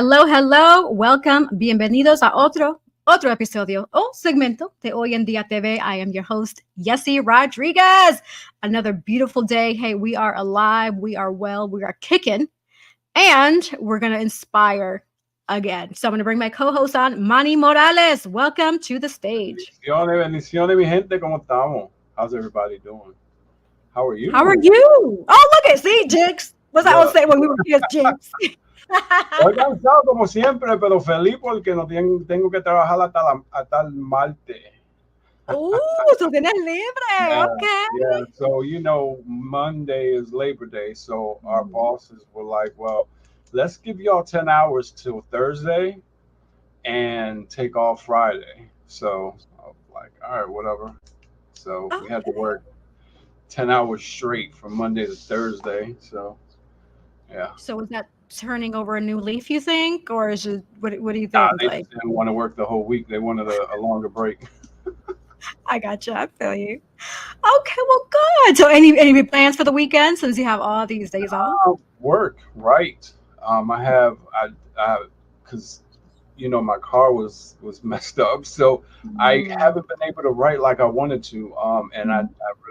Hello, hello. Welcome. Bienvenidos a otro episodio o segmento de Hoy en Día TV. I am your host, Yessie Rodriguez. Another beautiful day. Hey, we are alive. We are well. We are kicking. And we're going to inspire again. So I'm going to bring my co-host on, Manny Morales. Welcome to the stage. Bendiciones, mi gente, ¿cómo estamos? How's everybody doing? How are you? How are you? Oh, look at, see, Jinx. What's I was saying when we were kids, Jinx? Estoy cansado como siempre, pero feliz porque no tengo que trabajar hasta el martes. So tienes libre. Okay. Yeah, so Monday is Labor Day, so our bosses were like, well, let's give y'all 10 hours till Thursday and take off Friday. So I was like, all right, whatever. So we had to work 10 hours straight from Monday to Thursday. So, yeah. So is that turning over a new leaf, you think? Or is it, what do you think? They just didn't want to work the whole week. They wanted a longer break. I gotcha. I feel you. Okay, well, good. So any plans for the weekend since you have all these days off? Work, right. I because my car was messed up, so I haven't been able to write like I wanted to. And I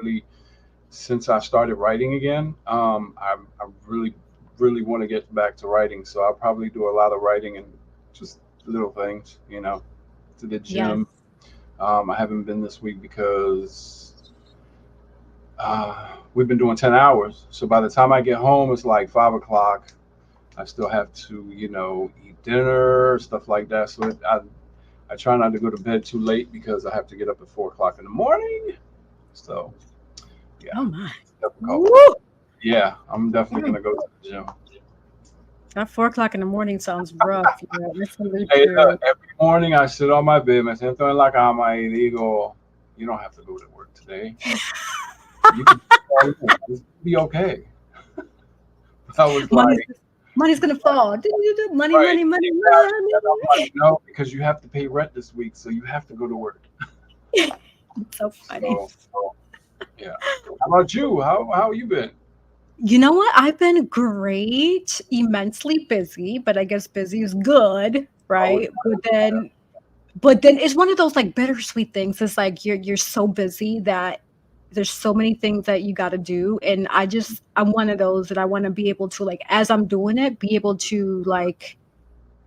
really, since I started writing again, I really want to get back to writing. So I'll probably do a lot of writing and just little things, to the gym. Yes. I haven't been this week because we've been doing 10 hours. So by the time I get home, it's like 5 o'clock. I still have to, eat dinner, stuff like that. So I try not to go to bed too late because I have to get up at 4 o'clock in the morning. So, yeah. Oh, my. Yeah, I'm definitely going to go to the gym. At 4 o'clock in the morning sounds rough. Hey, look, every morning I sit on my bed, me siento en la cama y digo, you don't have to go to work today. You can just be okay. I was money's gonna fall. Money, right, money. Like, no, because you have to pay rent this week, so you have to go to work. So funny. So, yeah. How about you? How you been? You know what? I've been great, immensely busy, but I guess busy is good, right? But then it's one of those like bittersweet things. It's like you're so busy that there's so many things that you got to do, and I'm one of those that I want to be able to, like, as I'm doing it, be able to, like,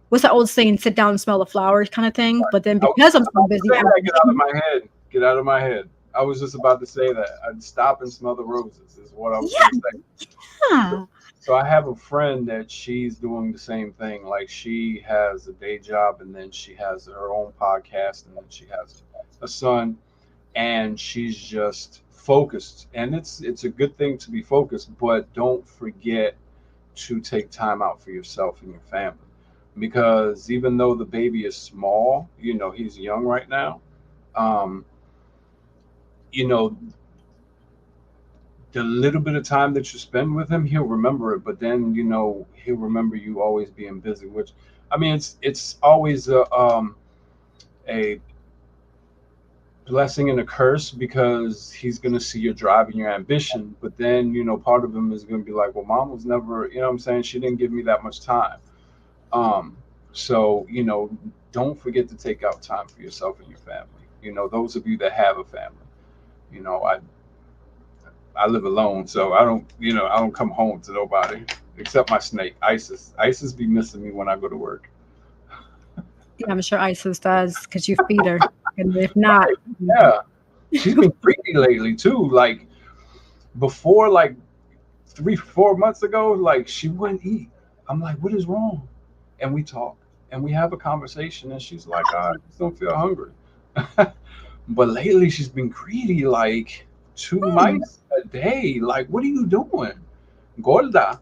what's that old saying, sit down and smell the flowers kind of thing. But then because I'm so busy, get out of my head. I was just about to say that. I'd stop and smell the roses is what I was going to say. Yeah. So I have a friend that she's doing the same thing. Like, she has a day job and then she has her own podcast and then she has a son, and she's just focused. And it's a good thing to be focused, but don't forget to take time out for yourself and your family. Because even though the baby is small, he's young right now, the little bit of time that you spend with him, he'll remember it. But then, he'll remember you always being busy. Which, I mean, it's always a blessing and a curse because he's gonna see your drive and your ambition. But then, part of him is gonna be like, well, mom was never, what I'm saying, she didn't give me that much time. So don't forget to take out time for yourself and your family. Those of you that have a family. I live alone, so I don't come home to nobody except my snake, Isis. Isis be missing me when I go to work. Yeah, I'm sure Isis does because you feed her, and if not, yeah, she's been creepy lately too. Like, before, like 3-4 months ago, like, she wouldn't eat. I'm like, what is wrong? And we talk and we have a conversation, and she's like, I just don't feel hungry. But lately she's been greedy, like 2 mice a day. Like, what are you doing, gorda?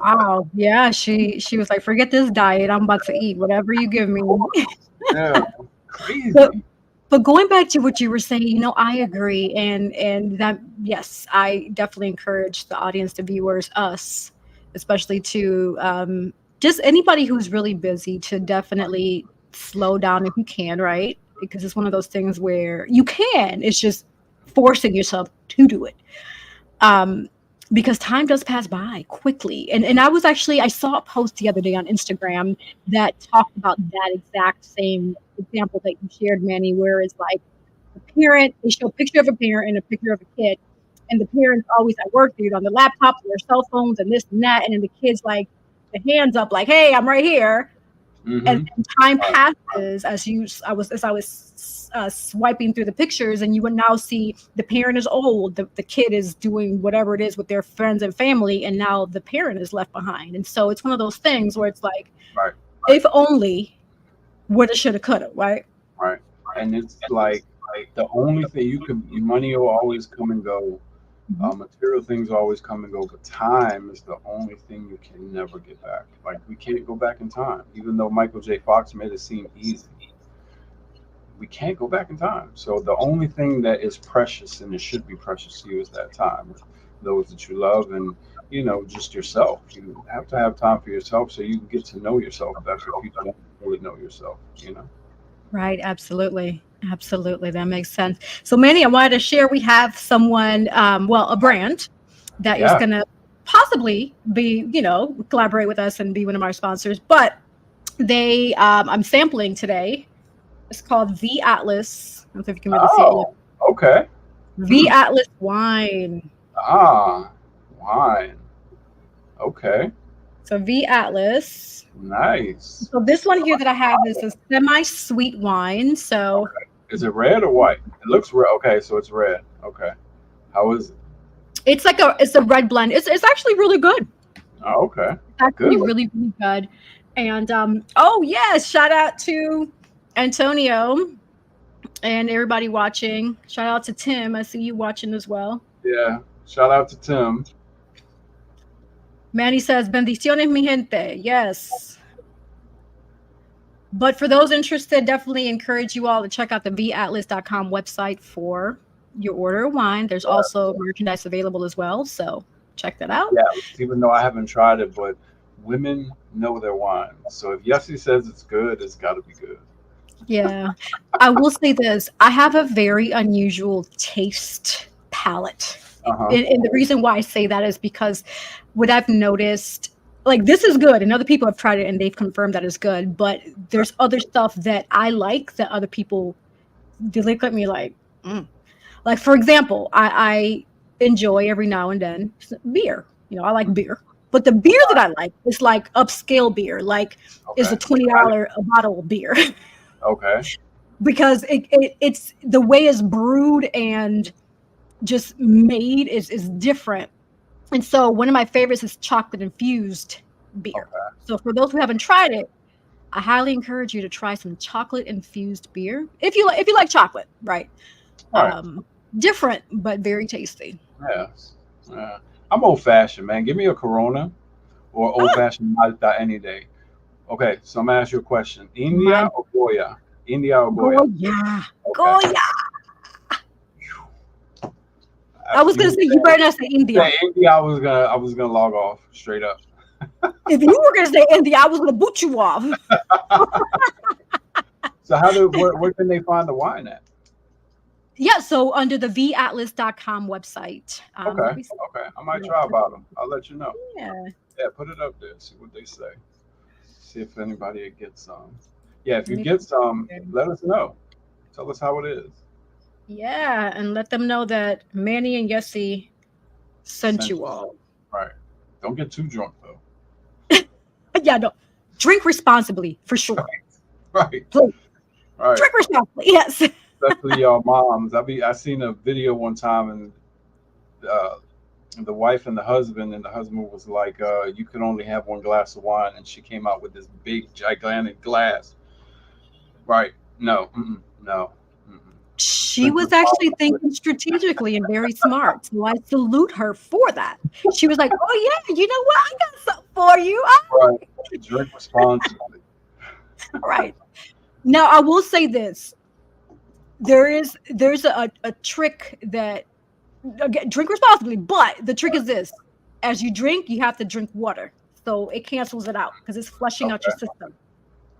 wow, yeah, she was like, forget this diet. I'm about to eat whatever you give me. Yeah, crazy. But going back to what you were saying, I agree, and that, yes, I definitely encourage the audience, the viewers, us, especially to just anybody who's really busy to definitely slow down if you can, right? Because it's one of those things where you can. It's just forcing yourself to do it. because time does pass by quickly. And I saw a post the other day on Instagram that talked about that exact same example that you shared, Manny, where it's like the parent, they show a picture of a parent and a picture of a kid, and the parents always at work, they're on their laptops, their cell phones, and this and that, and then the kids like the hands up, like, "Hey, I'm right here." And Mm-hmm. then time passes as I was swiping through the pictures, and you would now see the parent is old, the kid is doing whatever it is with their friends and family, and now the parent is left behind. And so it's one of those things where it's like, Right. if only, woulda, shoulda, coulda, right? Right. And it's like the only thing money will always come and go. Mhm. Material things always come and go, but time is the only thing you can never get back. Like we can't go back in time, even though Michael J. Fox made it seem easy. We can't go back in time. So the only thing that is precious and it should be precious to you is that time with those that you love and just yourself. You have to have time for yourself so you can get to know yourself better if you don't really know yourself. Right, absolutely. Absolutely. That makes sense. So, Manny, I wanted to share we have someone, a brand that is Yeah. going to possibly be, collaborate with us and be one of our sponsors. But I'm sampling today. It's called V Atlas. I don't know if you can really see it yet. Oh, okay. V Atlas wine. Ah, wine. Okay. So, V Atlas. Nice. So, this one here that I have is a semi sweet wine. So, Is it red or white? It looks red. Okay, so it's red. Okay. How is it? it's a red blend. It's actually really good. Oh, okay. It's actually Good. really, really good. And oh yes, shout out to Antonio and everybody watching. Shout out to Tim. I see you watching as well. Yeah. Shout out to Tim. Manny says, bendiciones, mi gente. Yes. But for those interested, definitely encourage you all to check out the vatlas.com website for your order of wine. There's also merchandise available as well. So check that out. Yeah, even though I haven't tried it, but women know their wine. So if Yessie says it's good, it's got to be good. Yeah. I will say this. I have a very unusual taste palette. Uh-huh. And the reason why I say that is because what I've noticed, like this is good, and other people have tried it and they've confirmed that it's good, but there's other stuff that I like that other people, they look at me like, Like, for example, I enjoy every now and then beer. I like beer. But the beer that I like is like upscale beer, like is a $20 a bottle of beer. Okay. Because it's the way it's brewed and just made is different. And so one of my favorites is chocolate infused beer. Okay. So for those who haven't tried it, I highly encourage you to try some chocolate infused beer. If you like chocolate, right? All right. Different but very tasty. Yes. Yeah. I'm old fashioned, man. Give me a Corona or old fashioned Malta any day. Okay, so I'm gonna ask you a question. India or Goya? India or Goya? Goya. Okay. Goya. I was gonna say you better not say India. Yeah, India, I was gonna log off straight up. If you were gonna say India, I was gonna boot you off. So where can they find the wine at? Yeah, so under the vatlas.com website. Okay. I might try about them. I'll let you know. Yeah. Yeah, put it up there. See what they say. See if anybody gets some. Yeah, if you get some, let us know. Tell us how it is. Yeah, and let them know that Manny and Yessie sent you all. Right. Don't get too drunk though. Yeah, no. Drink responsibly, for sure. Right. Please. Right. Drink responsibly, yes. Especially y'all moms. I seen a video one time and the wife and the husband was like, you can only have one glass of wine, and she came out with this big gigantic glass. Right. No. No. She was actually thinking strategically and very smart. So I salute her for that. She was like, oh yeah, you know what? I got something for you. Right. Drink responsibly. Right. Now I will say this. There's a trick that, again, drink responsibly, but the trick is this. As you drink, you have to drink water. So it cancels it out because it's flushing out your system.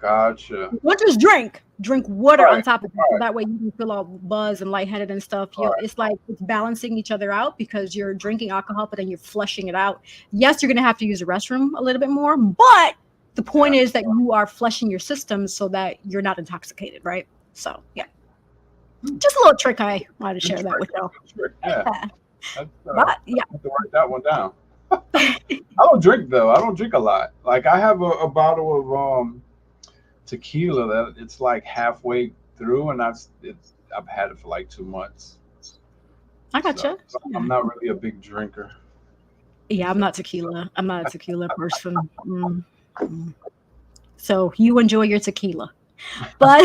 Gotcha. Don't just drink, drink water on Right. top of it, so that way you can feel all buzz and lightheaded and stuff. Right. It's like it's balancing each other out because you're drinking alcohol, but then you're flushing it out. Yes, you're gonna have to use the restroom a little bit more, but the point Yeah. is that you are flushing your system so that you're not intoxicated, right? So yeah, Hmm. just a little trick I wanted to Good share that trick. with y'all. Good trick. Yeah. That's, But I yeah. have to write that one down. I don't drink though. I don't drink a lot. Like I have a bottle of tequila that it's like halfway through, and I've had it for like 2 months. I So gotcha. Yeah. I'm not really a big drinker. Yeah, I'm So not tequila. I'm not a tequila person. Mm. So you enjoy your tequila. But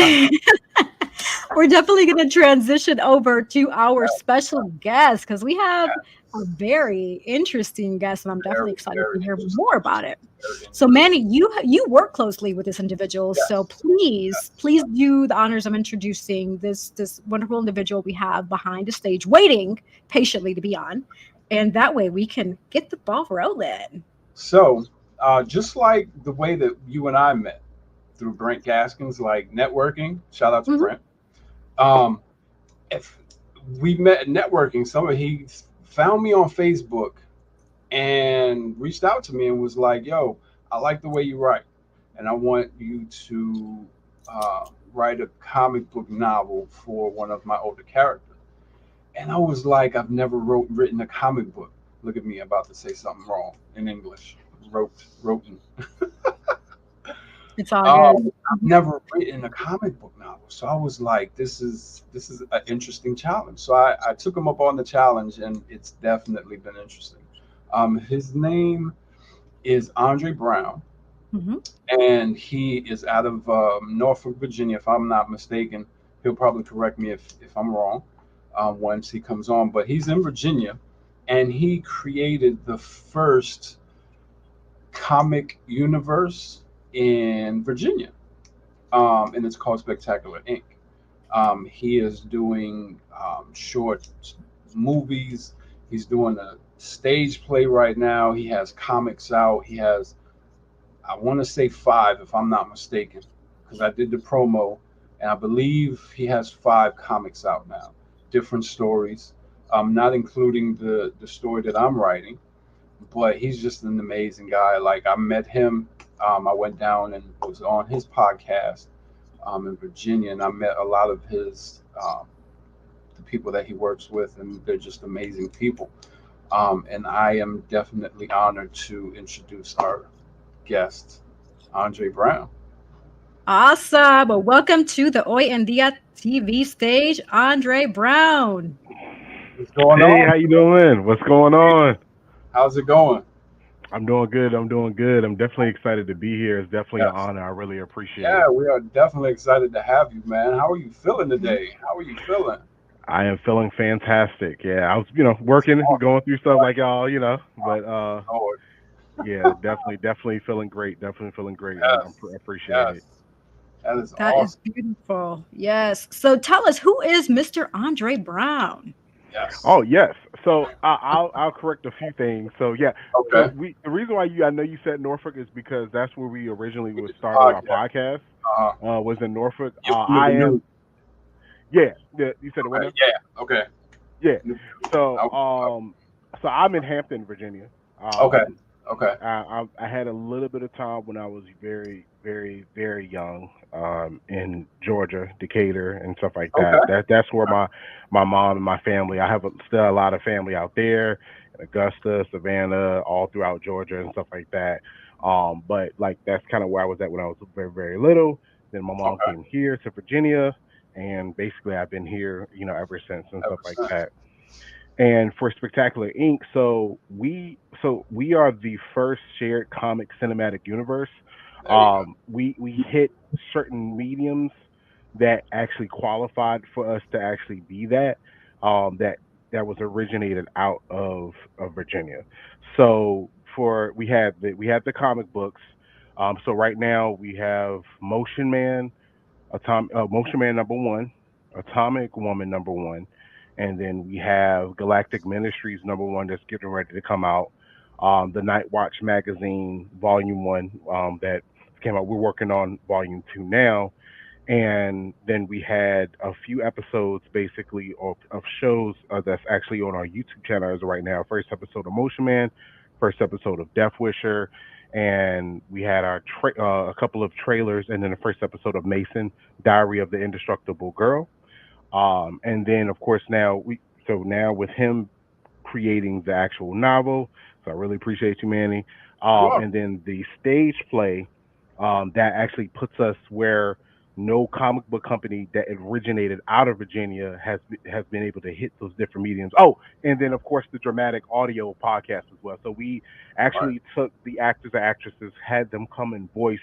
we're definitely going to transition over to our special guest because we have a very interesting guest, and I'm definitely very, excited very to hear interesting. more about it. Very So, interesting. Manny, you work closely with this individual, so Yes. please do the honors of introducing this wonderful individual we have behind the stage, waiting patiently to be on, and that way we can get the ball rolling. So, just like the way that you and I met through Brent Gaskins, like networking. Shout out to Hmm. Brent. Um, if we met at networking, he found me on Facebook and reached out to me and was like, "Yo, I like the way you write, and I want you to write a comic book novel for one of my older characters." And I was like, "I've never written a comic book." Look at me, about to say something wrong in English. Wrote. It's all good. I've never written a comic book novel, so I was like, "This is an interesting challenge." So I took him up on the challenge, and it's definitely been interesting. His name is Andre Brown, Hmm. and he is out of Norfolk, Virginia, if I'm not mistaken. He'll probably correct me if I'm wrong once he comes on. But he's in Virginia, and he created the first comic universe in Virginia, and it's called Spectacular Ink. He is doing short movies. He's doing a stage play right now. He has comics out. He has, I want to say five, if I'm not mistaken, because I did the promo, and I believe he has five comics out now, different stories, not including the story that I'm writing. But he's just an amazing guy. Like I met him, I went down and was on his podcast in Virginia, and I met a lot of his the people that he works with, and they're just amazing people. And I am definitely honored to introduce our guest, Andre Brown. Awesome. Well, welcome to the Hoy en Dia TV stage, Andre Brown. What's going Hey, on? how you doing? What's going on? How's it going? I'm doing good. I'm doing good. I'm definitely excited to be here. It's definitely an Yes. honor. I really appreciate Yeah, it. we are definitely excited to have you, man. How are you feeling Mhm. today? How are you feeling? I am feeling fantastic. Yeah, I was, working, Awesome. going through stuff like y'all, but Lord. yeah, definitely feeling great. Definitely feeling great. Yes. I appreciate it. Yes. That is That is awesome. beautiful. Yes. So tell us, who is Mr. Andre Brown? Yes. Oh yes. So I'll correct a few things. So yeah. So Okay. the reason why I know you said Norfolk is because that's where we originally We was did the started our podcast. podcast. Uh-huh. Was in Norfolk. You from I Newton? am. Yeah. You said what Okay. now? Yeah. Okay. Yeah. Newton. So Okay. so I'm in Hampton, Virginia. Okay. Um, Okay. I had a little bit of time when I was very young. In Georgia, Decatur, and stuff like that. Okay. That's where my mom and my family. I have still a lot of family out there in Augusta, Savannah, all throughout Georgia and stuff like that. But like that's kind of where I was at when I was very little. Then my mom Okay. came here to Virginia, and basically I've been here, ever since and stuff Ever like since. that. And for Spectacular Ink, so we are the first shared comic cinematic universe. There you go. We hit certain mediums that actually qualified for us to actually be that. That was originated out of Virginia. So for we had the comic books. So right now we have Motion Man number one, Atomic Woman number one, and then we have Galactic Ministries number one that's getting ready to come out. The Night Watch magazine volume one that came out. We're working on volume two now, And then we had a few episodes basically of shows that's actually on our YouTube channel as of right now. First episode of Motion Man, first episode of Death Wisher, and we had a couple of trailers, and then the first episode of Mason, Diary of the Indestructible Girl. And then of course now with him creating the actual novel. So I really appreciate you, Manny. You're And then the stage play that actually puts us where no comic book company that originated out of Virginia has been able to hit those different mediums. Oh, and then of course the dramatic audio podcast as well. So we right. actually took the actors and actresses, had them come and voice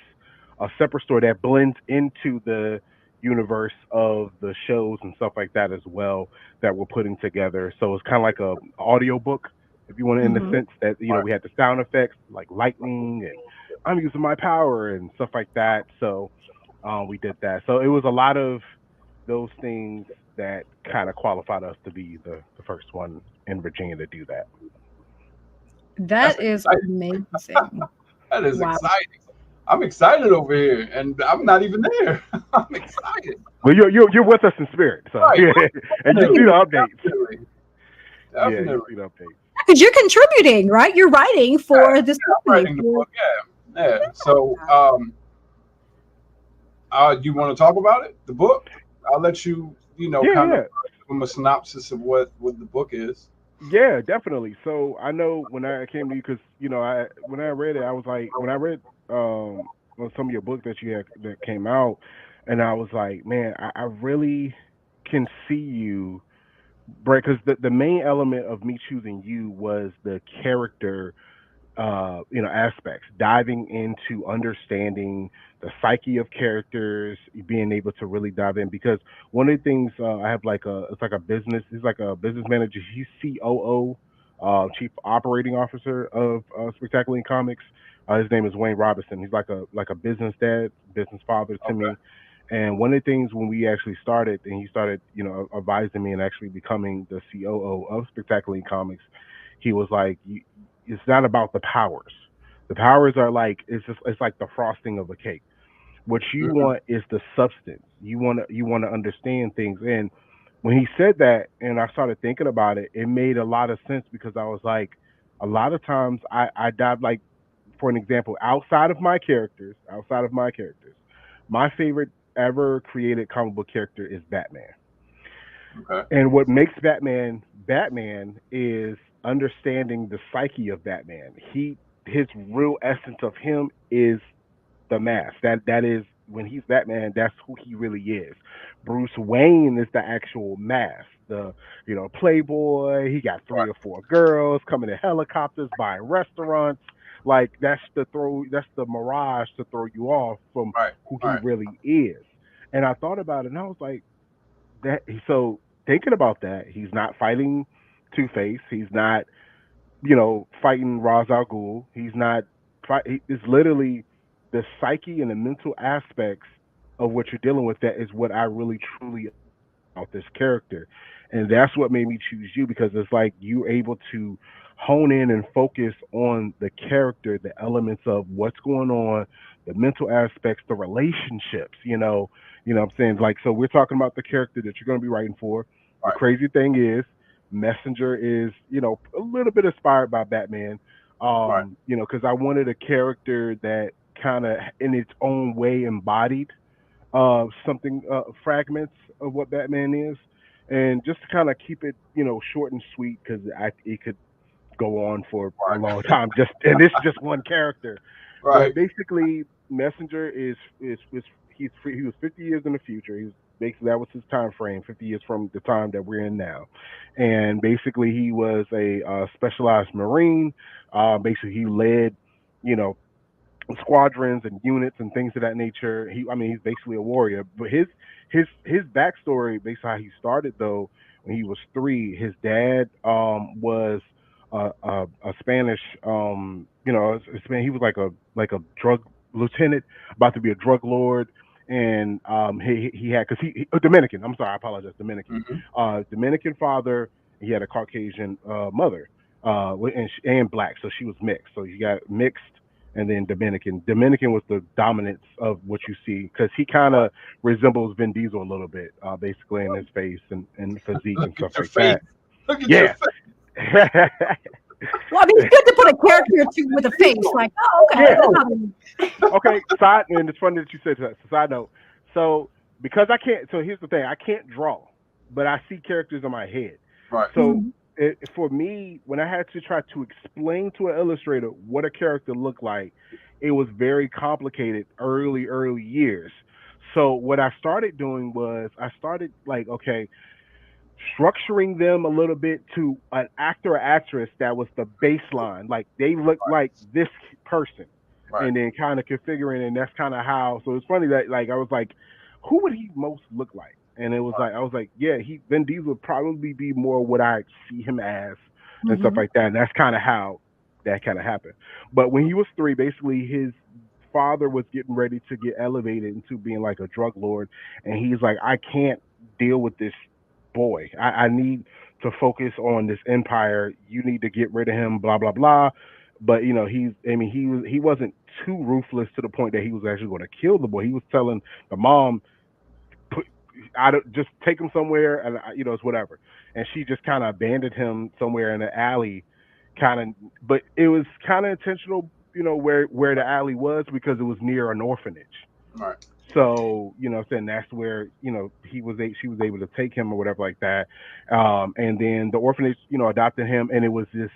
a separate story that blends into the universe of the shows and stuff like that as well that we're putting together. So it's kind of like a audio book, if you want to, in the Mhm. sense that Right. we had the sound effects like lightning and I'm using my power and stuff like that. So we did that. So it was a lot of those things that kind of qualified us to be the first one in Virginia to do that. That's That is exciting. amazing. That is Wow. exciting. I'm excited over here, and I'm not even there. I'm excited. Well, you're with us in spirit, so Right. yeah, and you see Definitely. the updates. Definitely. Yeah, you Definitely. see the updates. Because you're contributing, right? You're writing Yeah. for this I'm company. writing the book. Yeah. Yeah. So, you want to talk about it? The book? I'll let you, Yeah, kind of yeah. give them a synopsis of what the book is. Yeah, definitely. So I know when I came to you, because I when I read it, I was like, when I read well, some of your book that you had that came out, and I was like, man, I really can see you, Brett, because the main element of me choosing you was the character aspects, diving into understanding the psyche of characters, being able to really dive in. Because one of the things I have it's like a business, he's like a business manager, he's COO, Chief Operating Officer of Spectacular Ink Comics. His name is Wayne Robinson. He's like a business dad, business father to Okay. me. And one of the things when we actually started, and he started, advising me and actually becoming the COO of Spectacular Ink Comics, he was like, it's not about the powers. The powers are like it's like the frosting of a cake. What you Hmm. want is the substance. You want to understand things. And when he said that, and I started thinking about it, it made a lot of sense because I was like, a lot of times I dive like, for an example, outside of my characters, my favorite ever created comic book character is Batman. Okay. And what makes Batman Batman is understanding the psyche of Batman. His real essence of him is the mask. That is when he's Batman, that's who he really is. Bruce Wayne is the actual mask. The playboy. He got three Right. or four girls coming in helicopters, buying restaurants. Like that's the mirage to throw you off from Right. who he Right. really is. And I thought about it, and I was like, that so thinking about that, he's not fighting Two Face. He's not, fighting Ra's al Ghul. He's not fight. It's literally the psyche and the mental aspects of what you're dealing with. That is what I really truly appreciate about this character, and that's what made me choose you because it's like you're able to hone in and focus on the character, the elements of what's going on, the mental aspects, the relationships. What I'm saying, like, so we're talking about the character that you're going to be writing for. The Right. crazy thing is, Messenger is, a little bit inspired by Batman. Right. Because I wanted a character that kind of, in its own way, embodied something, fragments of what Batman is, and just to kind of keep it, short and sweet because it could go on for a long Right. time. Just and this is just one character, but Right. basically, Messenger is he was 50 years in the future. He was basically that was his time frame, 50 years from the time that we're in now, and basically he was a specialized Marine. Basically, he led, you know, squadrons and units and things of that nature. I mean, he's basically a warrior. But his backstory, based on how he started though, when he was 3, his dad was a Spanish, he was like a drug lieutenant, about to be a drug lord. And he had because Dominican. I'm sorry, I apologize. Dominican, Hmm. Dominican father. He had a Caucasian mother, and black, so she was mixed. So he got mixed and then Dominican. Dominican was the dominance of what you see because he kind Right. of resembles Vin Diesel a little bit, basically in his face and physique and Look stuff at your like face. that. Look at your Yeah. face. Well, I mean, it's good to put a character or two with a face. Like, oh, okay, Yeah. that's probably Okay. Side, and it's funny that you said that. So side note. So because I can't. So here's the thing. I can't draw, but I see characters in my head. Right. So Mhm. for me, when I had to try to explain to an illustrator what a character looked like, it was very complicated early years. So what I started doing was I started like, okay, structuring them a little bit to an actor or actress that was the baseline. Like they look like this person. Right. And then kind of configuring, and that's kind of how. So it's funny that like I was like, who would he most look like? And it was Right. like I was like, yeah, he Vin Diesel would probably be more what I see him as and stuff Mhm. like that. And that's kind of how that kind of happened. But when he was three, basically his father was getting ready to get elevated into being like a drug lord, and he's like, I can't deal with this boy. I need to focus on this empire. You need to get rid of him. Blah blah blah. But he's. I mean, he wasn't too ruthless to the point that he was actually going to kill the boy. He was telling the mom, put, I don't just take him somewhere, and it's whatever. And she just kind of abandoned him somewhere in the alley, kind of. But it was kind of intentional, where the alley was because it was near an orphanage. Right. So, I'm saying that's where, she was able to take him or whatever like that. And then the orphanage, adopted him, and it was this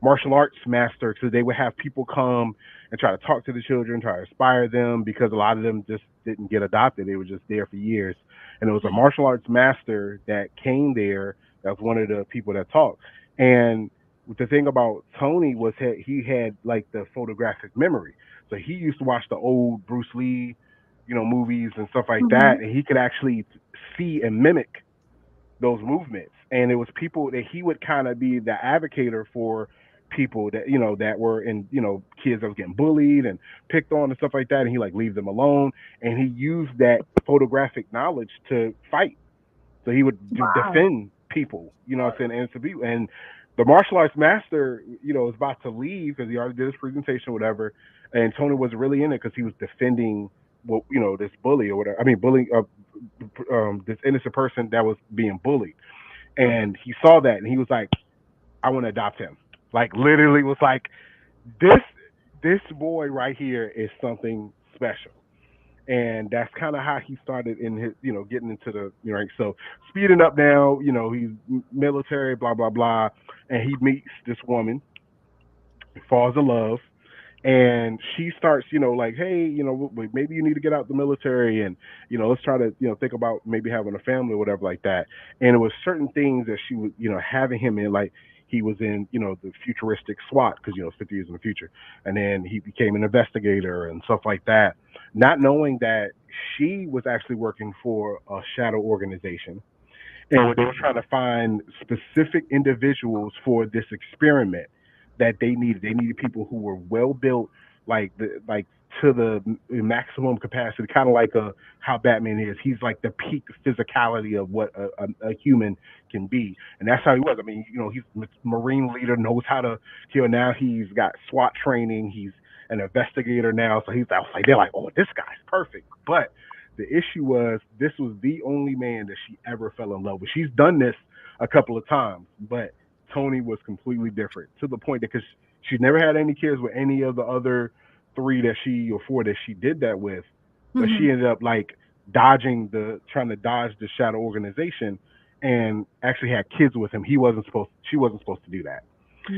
martial arts master. So they would have people come and try to talk to the children, try to inspire them because a lot of them just didn't get adopted. They were just there for years. And it was a martial arts master that came there. That was one of the people that talked. And the thing about Tony was that he had like the photographic memory. So he used to watch the old Bruce Lee, movies and stuff like that, Mhm. and he could actually see and mimic those movements. And it was people that he would kind of be the advocator for people that that were in kids that was getting bullied and picked on and stuff like that, and he like leave them alone, and he used that photographic knowledge to fight. So he would Wow. defend people, what Right. I'm saying, and to be and the martial arts master, was about to leave because he already did his presentation, whatever. And Tony was really in it because he was defending, well, this bully or whatever. I mean, bullying this innocent person that was being bullied, and he saw that and he was like, I want to adopt him. Like literally was like, this this boy right here is something special. And that's kind of how he started in his, getting into the ranks. So speeding up now, he's military, blah blah blah, and he meets this woman, falls in love, and she starts, like, hey, maybe you need to get out the military, and let's try to, think about maybe having a family or whatever like that. And it was certain things that she was, having him in, like he was in, the futuristic SWAT because it's 50 years in the future, and then he became an investigator and stuff like that, not knowing that she was actually working for a shadow organization, and they were trying to find specific individuals for this experiment that they needed. They needed people who were well built, like to the maximum capacity, kind of like how Batman is. He's like the peak physicality of what a human can be, and that's how he was. I mean, he's a Marine leader, knows how to kill. Now he's got SWAT training. He's an investigator now, so he's like they're like, oh, this guy's perfect, but the issue was this was the only man that she ever fell in love with. She's done this a couple of times, but Tony was completely different to the point that because she never had any kids with any of the other three that she or four that she did that with, but she Mhm. ended up like trying to dodge the shadow organization and actually had kids with him. She wasn't supposed to do that.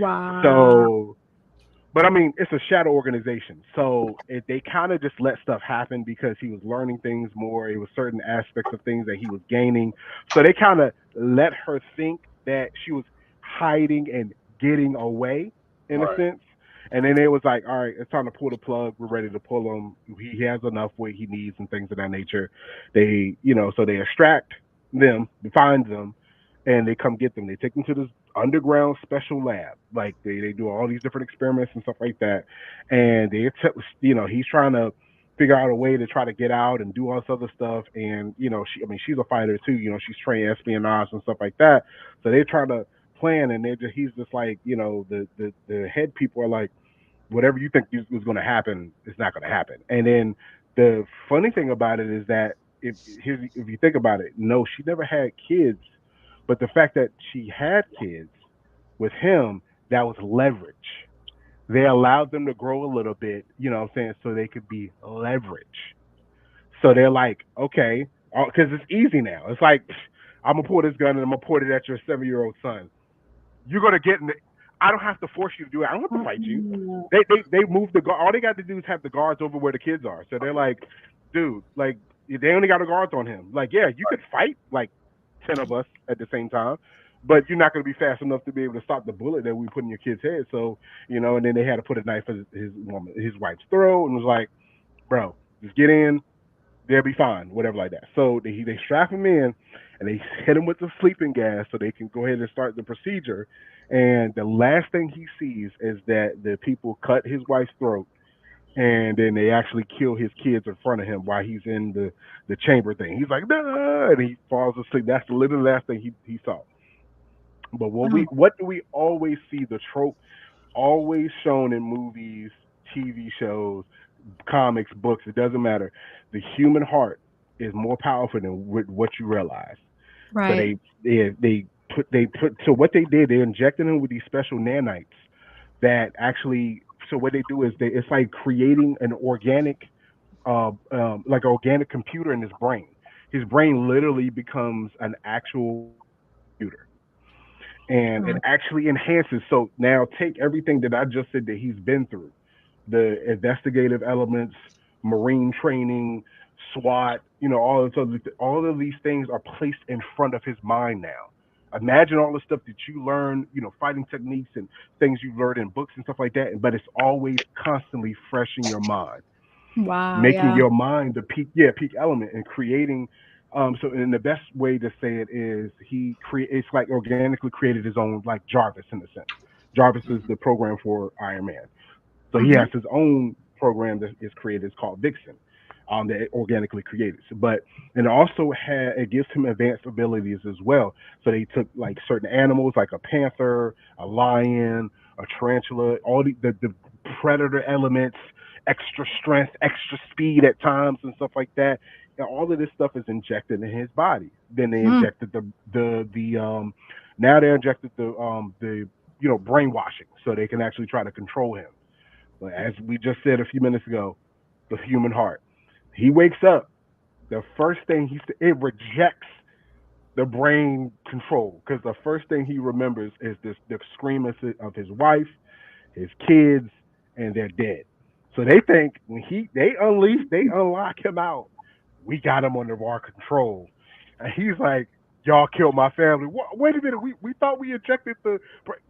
Wow. So but I mean, it's a shadow organization, so they kind of just let stuff happen because he was learning things more. It was certain aspects of things that he was gaining, so they kind of let her think that she was hiding and getting away in a Right. sense. And then it was like, all right, it's time to pull the plug. We're ready to pull him. He has enough weight he needs and things of that nature. So they extract them, find them, and they come get them. They take them to this underground special lab. Like they do all these different experiments and stuff like that. And he's trying to figure out a way to try to get out and do all this other stuff. And she's a fighter too. She's trained espionage and stuff like that. So they're trying to plan, and he's just like, the head people are like, whatever you think was going to happen is not going to happen. And then the funny thing about it is that if you think about it, no, she never had kids, but the fact that she had kids with him, that was leverage. They allowed them to grow a little bit, you know what I'm saying, so they could be leverage. So they're like, okay, because it's easy now. It's like, I'm gonna pull this gun and I'm gonna point it at your 7-year-old son. You're gonna get in the, I don't have to force you to do it. I don't have to fight you. Mm-mm. They move the guard. All they got to do is have the guards over where the kids are. So they're like, dude, like they only got the guards on him. Like, yeah, you could fight like 10 of us at the same time, but you're not gonna be fast enough to be able to stop the bullet that we put in your kid's head. So and then they had to put a knife in his wife's throat and was like, bro, just get in, they'll be fine, whatever like that. So they strap him in and they hit him with the sleeping gas so they can go ahead and start the procedure. And the last thing he sees is that the people cut his wife's throat and then they actually kill his kids in front of him while he's in the chamber thing. He's like, nah, and he falls asleep. That's literally the last thing he saw. But what do we always see? The trope always shown in movies, TV shows, comics, books, it doesn't matter. The human heart is more powerful than what you realize. So Right. they put so what they did, they injected him with these special nanites that actually, so what they do is it's like creating an organic like an organic computer in his brain. His brain literally becomes an actual computer and it Mm. actually enhances. So now take everything that I just said that he's been through, the investigative elements, marine training, SWAT, all of these things are placed in front of his mind now. Imagine all the stuff that you learn, fighting techniques and things you've learned in books and stuff like that, but it's always constantly fresh in your mind, Wow, making yeah. your mind the peak element and creating. So, and the best way to say it is it's like organically created his own, like Jarvis in a sense. Jarvis is the program for Iron Man. So he has Mhm. his own program that is created. It's called Vixen, that it organically created. But and it gives him advanced abilities as well. So they took like certain animals, like a panther, a lion, a tarantula, all the predator elements, extra strength, extra speed at times, and stuff like that. And all of this stuff is injected in his body. Then they Mm. injected the now they injected the brainwashing so they can actually try to control him. But as we just said a few minutes ago, the human heart. He wakes up. The first thing it rejects the brain control because the first thing he remembers is the scream of his wife, his kids, and they're dead. So they think when they unlock him out, we got him under our control, and he's like, "Y'all killed my family. Wait a minute, we thought we ejected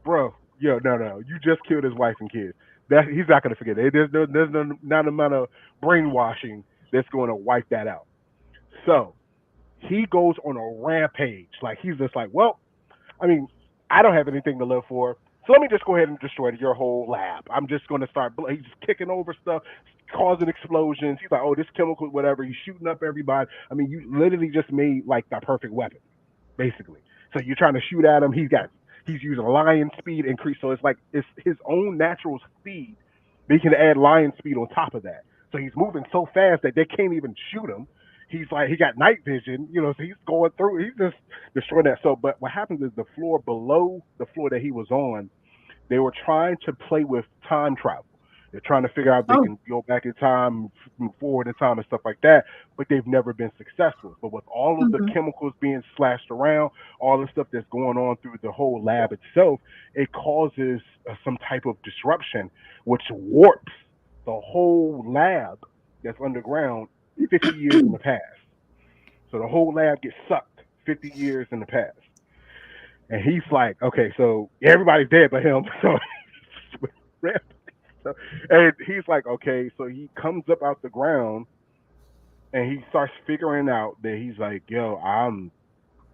bro. Yo, no, you just killed his wife and kids. That he's not gonna forget it. There's not amount of brainwashing that's going to wipe that out. So he goes on a rampage. Like he's just like, well, I mean, I don't have anything to live for. So let me just go ahead and destroy your whole lab. I'm just going to start. He's just kicking over stuff, causing explosions. He's like, oh, this chemical, whatever. He's shooting up everybody. I mean, you literally just made like the perfect weapon, basically. So you're trying to shoot at him. He's using lion speed increase. So it's like it's his own natural speed. They can add lion speed on top of that. So he's moving so fast that they can't even shoot him. He's like he got night vision, so he's going through. He's just destroying that. So, but what happens is the floor below the floor that he was on, they were trying to play with time travel. They're trying to figure out if they Oh. can go back in time, move forward in time, and stuff like that. But they've never been successful. But with all of the Mhm. chemicals being slashed around, all the stuff that's going on through the whole lab itself, it causes some type of disruption, which warps the whole lab that's underground 50 years in the past. So the whole lab gets sucked 50 years in the past. And he's like, okay, so everybody's dead but him. So and he's like, okay, so he comes up out the ground and he starts figuring out that he's like, yo,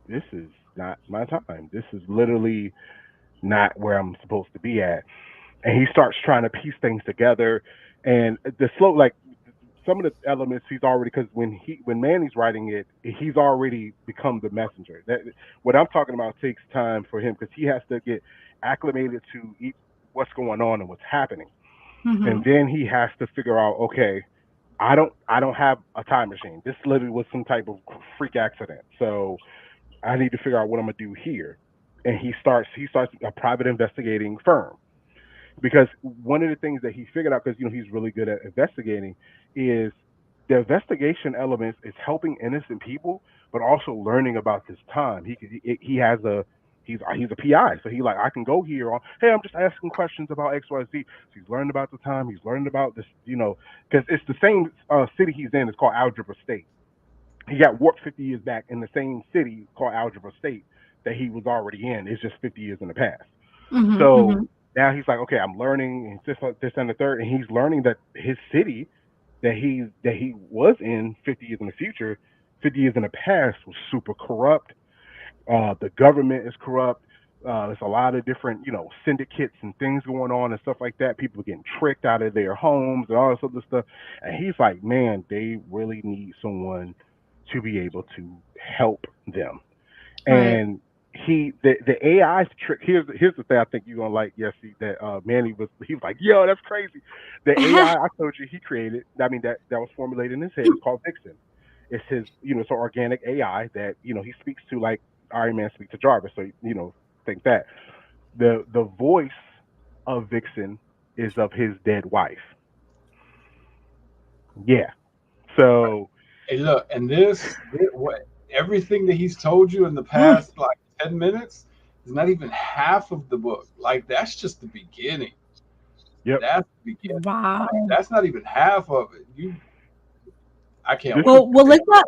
this is not my time. This is literally not where I'm supposed to be at. And he starts trying to piece things together. And the slow, like some of the elements he's already, because when Manny's writing it, he's already become the messenger. That what I'm talking about takes time for him because he has to get acclimated to what's going on and what's happening. and Mhm. then he has to figure out, okay, I don't have a time machine. This literally was some type of freak accident. So I need to figure out what I'm gonna do here. And he starts a private investigating firm, because one of the things that he figured out, because he's really good at investigating, is the investigation elements is helping innocent people, but also learning about this time. He has a he's a PI, so he like, I can go here on, hey, I'm just asking questions about XYZ. So he's learned about the time. He's learned about this, because it's the same city he's in. It's called Algebra State. He got warped 50 years back in the same city called Algebra State that he was already in. It's just 50 years in the past. Mhm. So Mhm. now he's like, okay, I'm learning and this and the third, and he's learning that his city that he was in 50 years in the future, 50 years in the past was super corrupt. The government is corrupt. There's a lot of different, syndicates and things going on and stuff like that. People are getting tricked out of their homes and all this other stuff. And he's like, man, they really need someone to be able to help them. Right. And the AI's trick. Here's the thing I think you're gonna like. Yes, that Manny he was like, yo, that's crazy. The AI I told you he created. I mean that was formulated in his head. It's called Vixen. It's his, it's an organic AI that he speaks to like Iron Man speaks to Jarvis. So think that the voice of Vixen is of his dead wife. Yeah. So Hey, look, and what everything that he's told you in the Mm. past like 10 minutes is not even half of the book. Like that's just the beginning. yep. That's the beginning. Wow. Like that's not even half of it. I can't This wait. is Well, let's not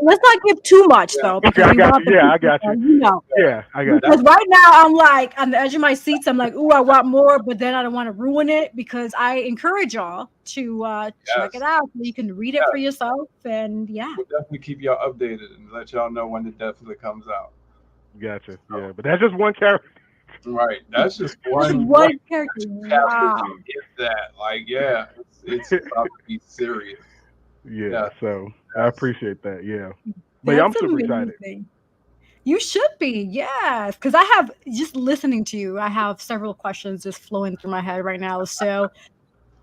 give too much Yeah, though, okay. because I we got want you. the Yeah, I people got to, you. yeah. Yeah, I got you. because That's right now I'm like on the edge of my seats. I'm like, ooh, I want more, but then I don't want to ruin it because I encourage y'all to check it yes, out so you can read it for yes. yourself. And yeah, We'll definitely keep y'all updated and let y'all know when it definitely comes out. Gotcha. So, Yeah, but that's just one character. right. That's just just one one character. chapter Wow, two. If that. Like, yeah, it's about to be serious. Yeah, Yeah, so I yes. appreciate that. Yeah, but yeah, I'm that's super excited. amazing. You should be, yes, because I have just listening to you. I have several questions just flowing through my head right now. So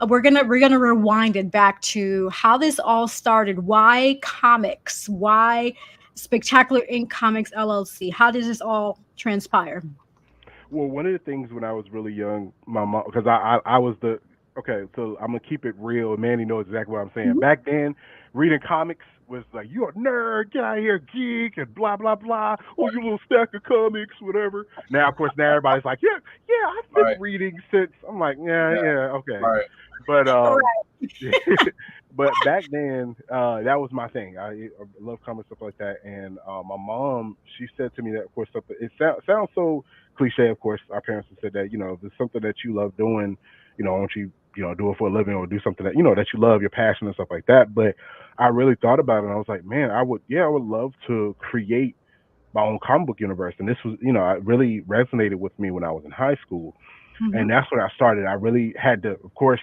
we're gonna rewind it back to how this all started. Why comics? Why Spectacular Ink Comics LLC? How did this all transpire? Well, one of the things when I was really young, my mom, because I was the okay, so I'm gonna keep it real. Manny knows exactly what I'm saying. Mhm. Back then, reading comics was like, you're a nerd, get out of here, geek, and blah blah blah. Oh, you little stack of comics, whatever. Now, of course, now everybody's like, yeah, yeah, I've been Right. reading since. I'm like, yeah, Yeah. yeah, okay, Right. but Right. but back then, that was my thing. I love comics stuff like that. And my mom, she said to me that, of course, something. It sounds so cliche. Of course, our parents have said that, if it's something that you love doing, why don't you, do it for a living or do something that that you love, your passion and stuff like that. But I really thought about it, and I was like, man, I would love to create my own comic book universe. And this was, it really resonated with me when I was in high school, and Mhm. that's when I started. I really had to, of course,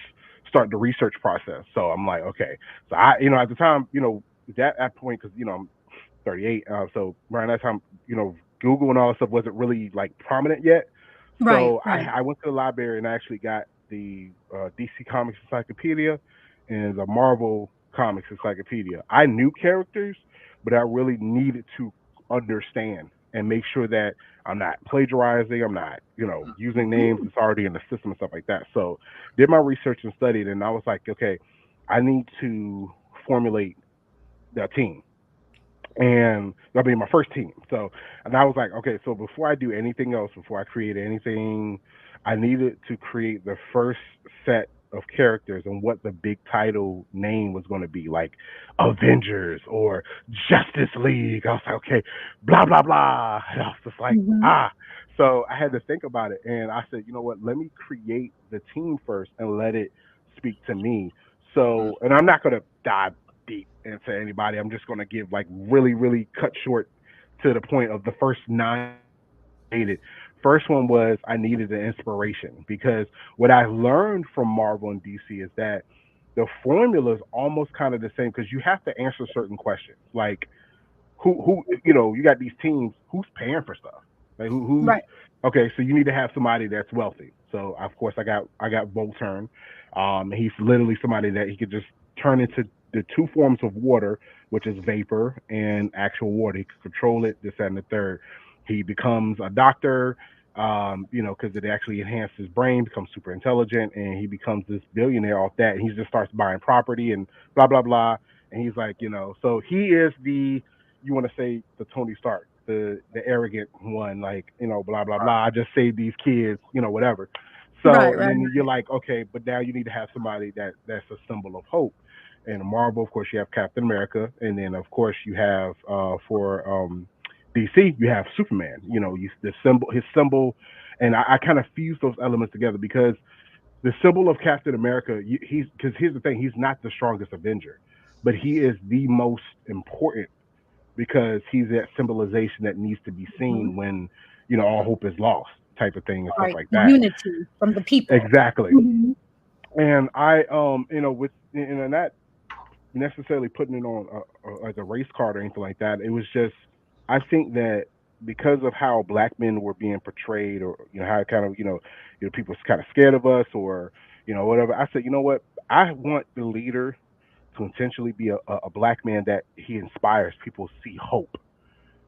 start the research process. So I'm like, okay, so I, at the time, that point, because I'm 38, so around that time, Google and all that stuff wasn't really like prominent yet. Right. So Right. I went to the library and I actually got the DC Comics Encyclopedia and the Marvel Comics Encyclopedia. I knew characters, but I really needed to understand and make sure that I'm not plagiarizing, I'm not, using names Mm. that's already in the system and stuff like that. So did my research and studied, and I was like, okay, I need to formulate a team, and that'll be my first team. So, and I was like, okay, so before I do anything else, before I create anything, I needed to create the first set of characters and what the big title name was going to be, like Avengers or Justice League. I was like, okay, blah blah blah. And I was just like, Mhm. ah. So I had to think about it, and I said, you know what? Let me create the team first and let it speak to me. Mm. So, and I'm not going to dive deep into anybody. I'm just going to give like really, really cut short to the point of the first nine created. First one was I needed an inspiration, because what I learned from Marvel and DC is that the formula is almost kind of the same, because you have to answer certain questions, like who you got these teams, who's paying for stuff, like who's Right. okay. So you need to have somebody that's wealthy. So of course I got Volturn. He's literally somebody that he could just turn into the two forms of water, which is vapor and actual water. He can control it, this, that, and the third. He becomes a doctor, because it actually enhances his brain, becomes super intelligent, and he becomes this billionaire off that. And he just starts buying property and blah blah blah. And he's like, so he is the, you want to say, the Tony Stark, the arrogant one, like, blah blah blah. I just saved these kids, whatever. So, Right, and right, then you're right. like, okay, but now you need to have somebody that's a symbol of hope. And Marvel, of course, you have Captain America, and then of course you have for DC, you have Superman. The symbol, his symbol, and I kind of fuse those elements together because the symbol of Captain America, he's, because here's the thing, he's not the strongest Avenger, but he is the most important because he's that symbolization that needs to be Mhm. seen when all hope is lost, type of thing and stuff Right, like that. unity from the people. Exactly. Mhm. And I, with and not necessarily putting it on like a race card or anything like that. It was just, I think that because of how black men were being portrayed, or how kind of people kind of scared of us, or whatever. I said, you know what? I want the leader to intentionally be a black man that he inspires people to see hope.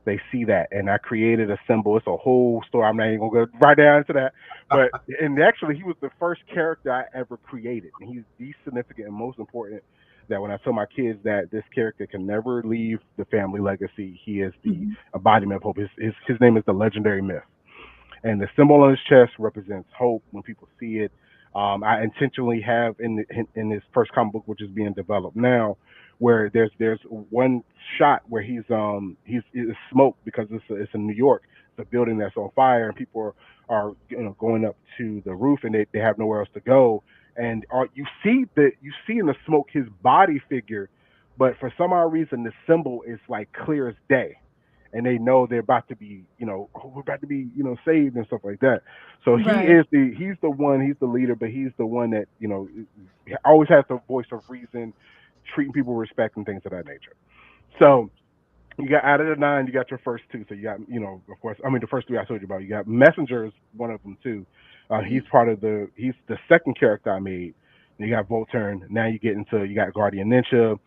They see that, and I created a symbol. It's a whole story. I'm not even gonna go right down into that, but and actually, he was the first character I ever created, and he's the significant and most important. That when I tell my kids that this character can never leave the family legacy, he is the Mhm. embodiment of hope. His name is the legendary myth, and the symbol on his chest represents hope. When people see it, I intentionally have in his first comic book, which is being developed now, where there's one shot where he's it's smoke because it's in New York. It's a building that's on fire, and people are going up to the roof, and they have nowhere else to go. And you see in the smoke his body figure, but for some odd reason the symbol is like clear as day, and they know they're about to be, oh, we're about to be, saved and stuff like that. So Right. he's the one, he's the leader, but he's the one that, always has the voice of reason, treating people with respect and things of that nature. So you got, out of the nine, you got your first two. So you got, of course, I mean, the first three I told you about. You got Messenger is one of them too. Mhm. He's the second character I made. And you got Volturn. Now you got Guardian Ninja,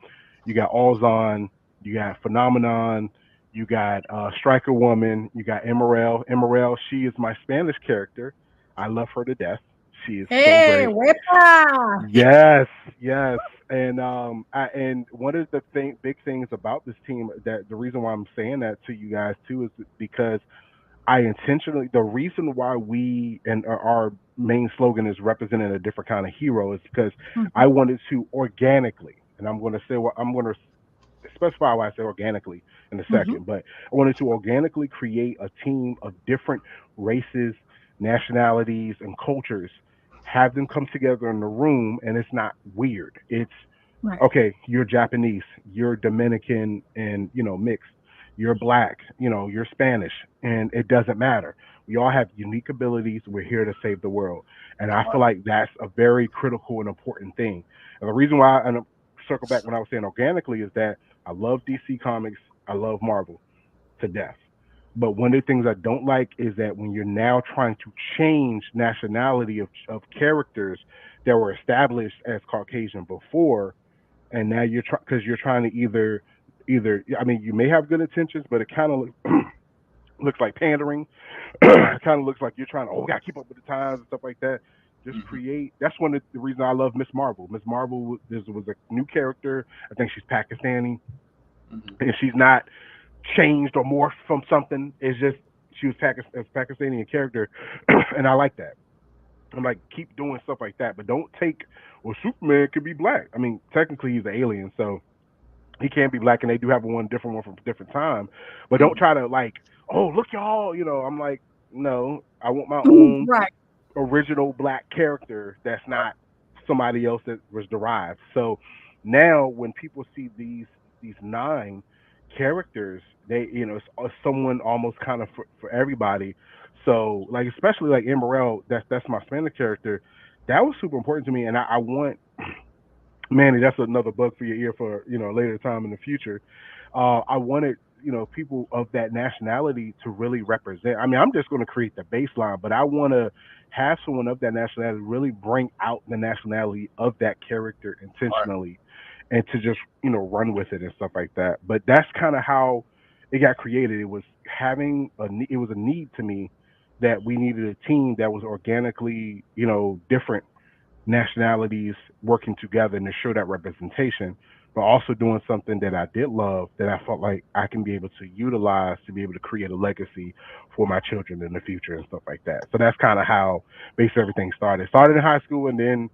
you got Allzon, you got Phenomenon, you got Striker Woman, you got Emerald. Emerald, she is my Spanish character. I love her to death. She is so Hey, great. wepa! Yes, yes, and one of the big things about this team, that the reason why I'm saying that to you guys too is because I intentionally, the reason why we and our main slogan is representing a different kind of hero is because I Mhm, wanted to organically, and I'm going to say what I'm going to specify why I say organically in a mhm. second, but I wanted to organically create a team of different races, nationalities, and cultures, have them come together in the room, and it's not weird. It's Right. okay, you're Japanese, you're Dominican, and mixed. You're black, you're Spanish, and it doesn't matter. We all have unique abilities. We're here to save the world, and I feel like that's a very critical and important thing. And the reason why, and circle back when I was saying organically, is that I love DC Comics, I love Marvel to death. But one of the things I don't like is that when you're now trying to change nationality of characters that were established as Caucasian before, and now you're trying, because you're trying to either, I mean, you may have good intentions, but it kind of looks like pandering. It kind of looks like you're trying to, oh, we got to keep up with the times and stuff like that. Just Hmm. create. That's one of the reasons I love Miss Marvel. Miss Marvel, this was a new character. I think she's Pakistani, Hmm. and she's not changed or morphed from something. It's just she was Pakistani in character, and I like that. I'm like, keep doing stuff like that, but don't take. Well, Superman could be black. I mean, technically he's an alien, so he can be black, and they do have one different one from a different time. But don't Hmm. try to like, oh, look y'all. I'm like, no, I want my own Right. original black character that's not somebody else that was derived. So now when people see these nine characters, they it's someone almost kind of for everybody. So like, especially like Emerald, that's my Spanish character. That was super important to me, and I want, Manny, that's another bug for your ear for later time in the future. I wanted people of that nationality to really represent. I mean, I'm just going to create the baseline, but I want to have someone of that nationality really bring out the nationality of that character Right. intentionally, and to just run with it and stuff like that. But that's kind of how it got created. It was it was a need to me that we needed a team that was organically different nationalities working together and to show that representation, but also doing something that I did love that I felt like I can be able to utilize to be able to create a legacy for my children in the future and stuff like that. So that's kind of how basically everything started. Started in high school, and then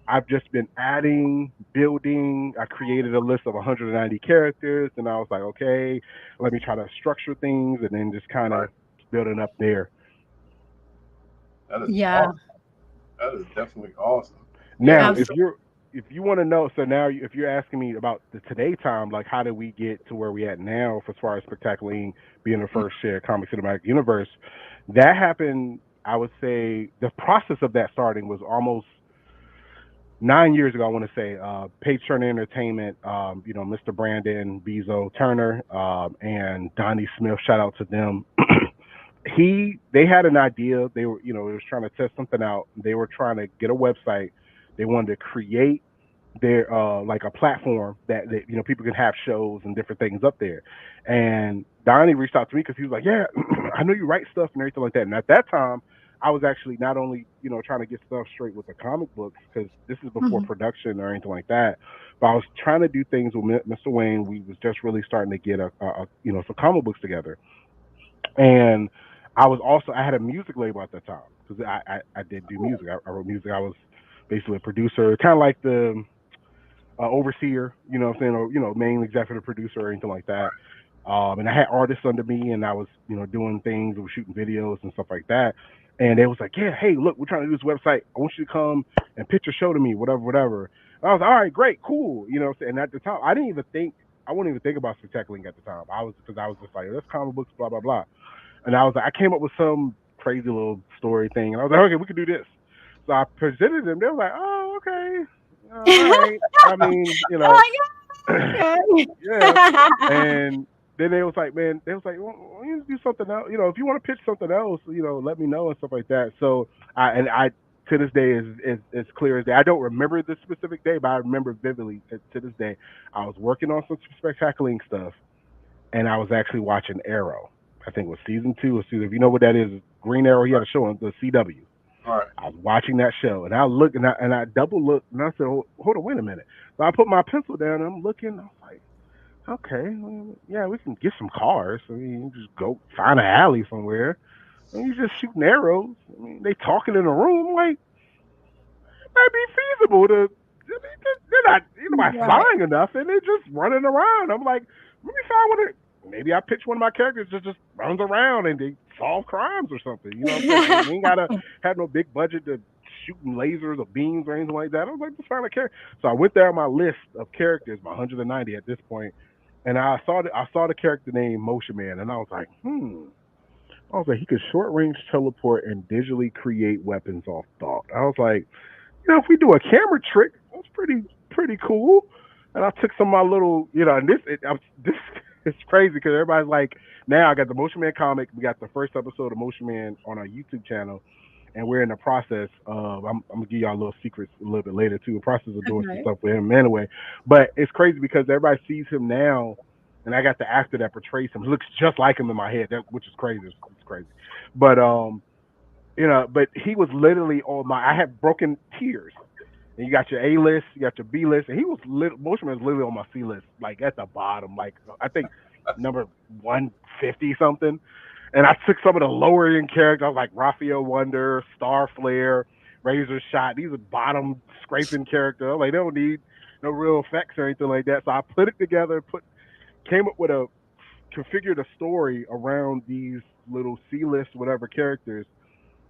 I've just been adding, building. I created a list of 190 characters, and I was like, okay, let me try to structure things, and then just kind Right. of building up there. That is Yeah, awesome. That is definitely awesome. Yeah. Now, absolutely. if you want to know, so now if you're asking me about the today time, like how did we get to where we at now, as far as Spectacular Ink being the first shared comic cinematic universe, that happened. I would say the process of that starting was almost 9 years ago. I want to say Page Turner Entertainment, Mr. Brandon Bezo Turner, and Donnie Smith. Shout out to them. They had an idea. They were they was trying to test something out. They were trying to get a website. They wanted to create their like a platform that people can have shows and different things up there. And Donnie reached out to me because he was like, yeah, I know you write stuff and everything like that. And at that time, I was actually not only trying to get stuff straight with the comic books, because this is before Mhm. production or anything like that, but I was trying to do things with Mr. Wayne. We was just really starting to get some comic books together. And I had a music label at the time because I did do music. I wrote music. I was basically a producer, kind of like the overseer, what I'm saying, or main executive producer or anything like that. And I had artists under me, and I was doing things, we were shooting videos and stuff like that. And they was like, yeah, hey, look, we're trying to do this website. I want you to come and pitch a show to me, whatever, whatever. And I was like, all right, great, cool. And at the time, I wouldn't even think about spectacular at the time. Because I was just like, let's comic books, blah blah blah. And I was like, I came up with some crazy little story thing, and I was like, okay, we could do this. So I presented them. They were like, oh, okay, all right. I mean, Oh, yeah, yeah. okay. And then they was like, man, they was like, well, we need to do something else. If you want to pitch something else, let me know and stuff like that. So I to this day is clear as day. I don't remember the specific day, but I remember vividly to this day. I was working on some Spectacular Ink stuff, and I was actually watching Arrow. I think it was season two or season. If you know what that is, Green Arrow. He had Right. a show on the CW. Right. I was watching that show, and I looked and I double looked, and I said, hold on, wait a minute. So I put my pencil down, and I'm looking. I was like, okay, well, yeah, we can get some cars. I mean, you just go find an alley somewhere, and you just shooting arrows. I mean, they talking in a room. I'm like, might be feasible to. I mean, they're not, Right. flying enough, and they're just running around. I'm like, let me find one. Maybe I pitch one of my characters that just runs around and they solve crimes or something. You know what I'm saying? We ain't gotta have no big budget to shooting lasers or beams or anything like that. I was like, just find a character. So I went down my list of characters, my 190 at this point, and I saw the character named Motion Man, and I was like, I was like, he could short range teleport and digitally create weapons off thought. I was like, if we do a camera trick, that's pretty cool. And I took some of my little, and this it's crazy because everybody's like, now I got the Motion Man comic. We got the first episode of Motion Man on our YouTube channel, and we're in the process of. I'm gonna give y'all a little secrets a little bit later too. The process of doing some Okay. stuff with him anyway. But it's crazy because everybody sees him now, and I got the actor that portrays him. He looks just like him in my head, which is crazy. It's crazy. But but he was literally on my. I had broken tiers. And you got your A list, you got your B list, and he was Motion Man was literally on my C list, like at the bottom, like I think number 150 something. And I took some of the lower end characters, like Raphael Wonder, Star Flare, Razor Shot. These are bottom scraping characters. Like they don't need no real effects or anything like that. So I put it together, came up with configured a story around these little C list whatever characters.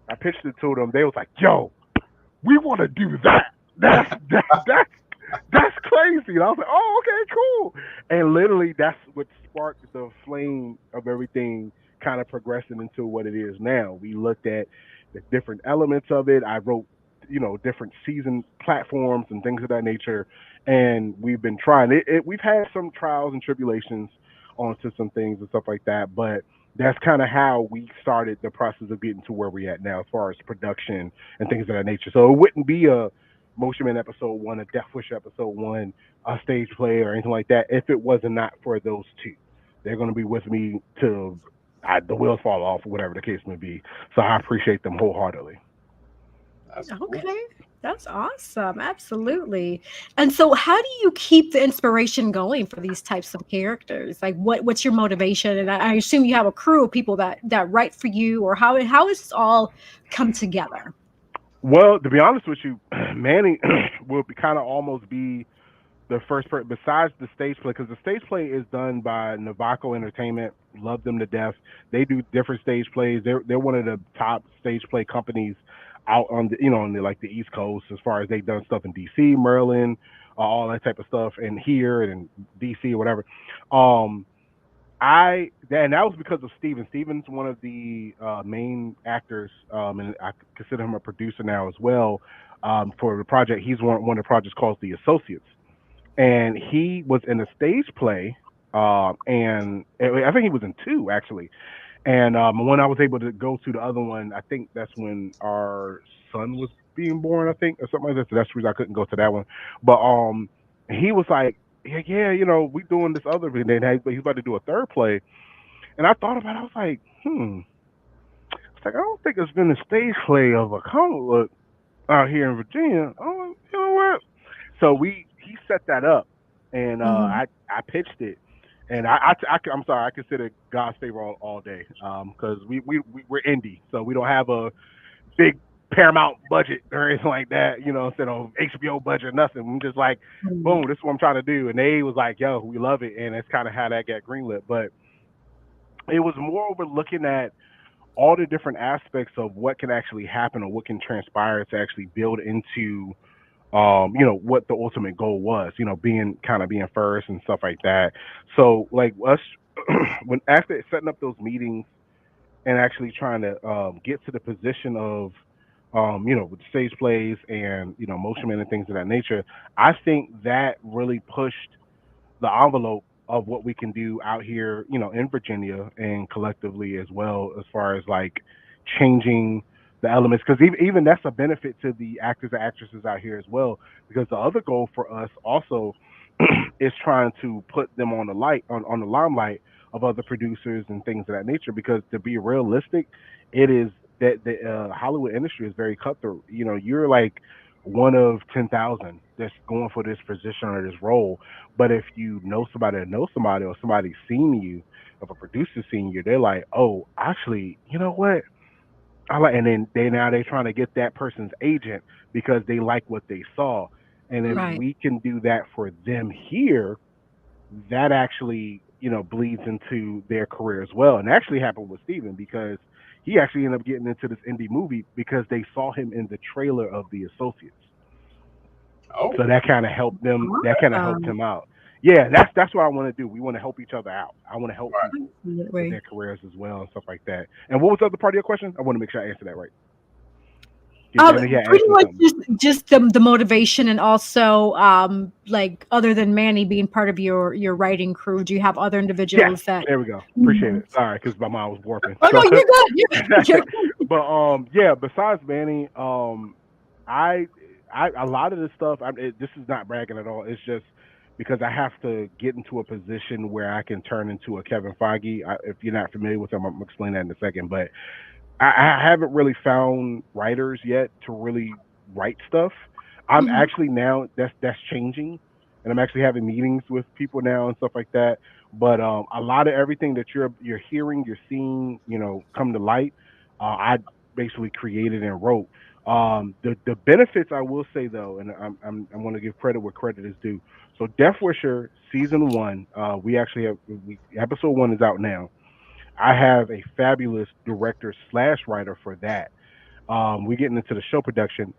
I pitched it to them. They was like, "Yo, we want to do that. That's crazy." And I was like, "Oh, okay, cool." And literally, that's what sparked the flame of everything, kind of progressing into what it is now. We looked at the different elements of it. I wrote, different season platforms and things of that nature, and we've been trying it. We've had some trials and tribulations. onto some things and stuff like that. But that's kind of how we started the process of getting to where we're at now, as far as production and things of that nature. So it wouldn't be a Motion Man episode one, a Death Wish episode one, a stage play or anything like that if it wasn't not for those two. They're going to be with me till the wheels fall off, or whatever the case may be. So I appreciate them wholeheartedly. That's cool. Okay. That's awesome. Absolutely. And so how do you keep the inspiration going for these types of characters? Like what's your motivation? And I assume you have a crew of people that write for you, or how is this all come together? Well, to be honest with you, Manny will be kind of almost be the first person besides the stage play, because the stage play is done by Navaco Entertainment. Love them to death. They do different stage plays. They're one of the top stage play companies out on the on the like the East Coast, as far as they've done stuff in DC, Maryland, all that type of stuff, and here and in DC or whatever. Um, and that was because of Steven. Steven's one of the main actors, and I consider him a producer now as well. For the project, he's one of the projects called The Associates, and he was in a stage play, and I think he was in two actually. And when I was able to go to the other one, I think that's when our son was being born, I think, or something like that. So that's the reason I couldn't go to that one. But he was like, yeah, we doing this other, and then he's about to do a third play. And I thought about it. I was like, it's like I don't think there's been a stage play of a comic book out here in Virginia. Oh, you know what? So he set that up, and Mhm. I pitched it, and I'm sorry, I consider God's favor all day, because we're indie, so we don't have a big Paramount budget or anything like that, instead of HBO budget, nothing. I'm just like, Mhm. boom, this is what I'm trying to do, and they was like, yo, we love it, and it's kind of how that got greenlit. But it was more over looking at all the different aspects of what can actually happen or what can transpire to actually build into what the ultimate goal was, being first and stuff like that. So like us when after setting up those meetings and actually trying to get to the position of with stage plays and motion man and things of that nature, I think that really pushed the envelope of what we can do out here, in Virginia and collectively as well, as far as like changing the elements. Because even that's a benefit to the actors and actresses out here as well. Because the other goal for us also is trying to put them on the on the limelight of other producers and things of that nature. Because to be realistic, it is that the Hollywood industry is very cutthroat. You're like one of 10,000 that's going for this position or this role. But if you know somebody that knows somebody, or somebody's seen you, if a producer's seen you, they're like, oh, actually, you know what? I like, and then they're trying to get that person's agent because they like what they saw. And if Right. we can do that for them here, that actually, bleeds into their career as well. And actually happened with Steven, because he actually ended up getting into this indie movie because they saw him in the trailer of The Associates. So Oh, that kind of helped them. That kind of helped Awesome. him out. Yeah, that's what I want to do. We want to help each other out. I want to help right. people with Absolutely. their careers as well and stuff like that. And what was the other part of your question? I want to make sure I answer that right. I know you had Pretty asked me much something. just the motivation, and also, like, other than Manny being part of your writing crew, do you have other Yes, individuals that? there we go. Appreciate Mhm. it. Sorry, because my mind was warping. Oh, no, So, you're good. You're good. but yeah. Besides Manny, I a lot of this stuff. This is not bragging at all. It's just because I have to get into a position where I can turn into a Kevin Feige. If you're not familiar with him, I'm gonna explain that in a second. But I haven't really found writers yet to really write stuff. I'm Mhm. actually now that's changing, and I'm actually having meetings with people now and stuff like that. But a lot of everything that you're hearing, you're seeing, come to light, I basically created and wrote. The benefits I will say though, and I'm going to give credit where credit is due. So Death Wisher season one, we actually have episode one is out now. I have a fabulous director slash writer for that. We're getting into the show production.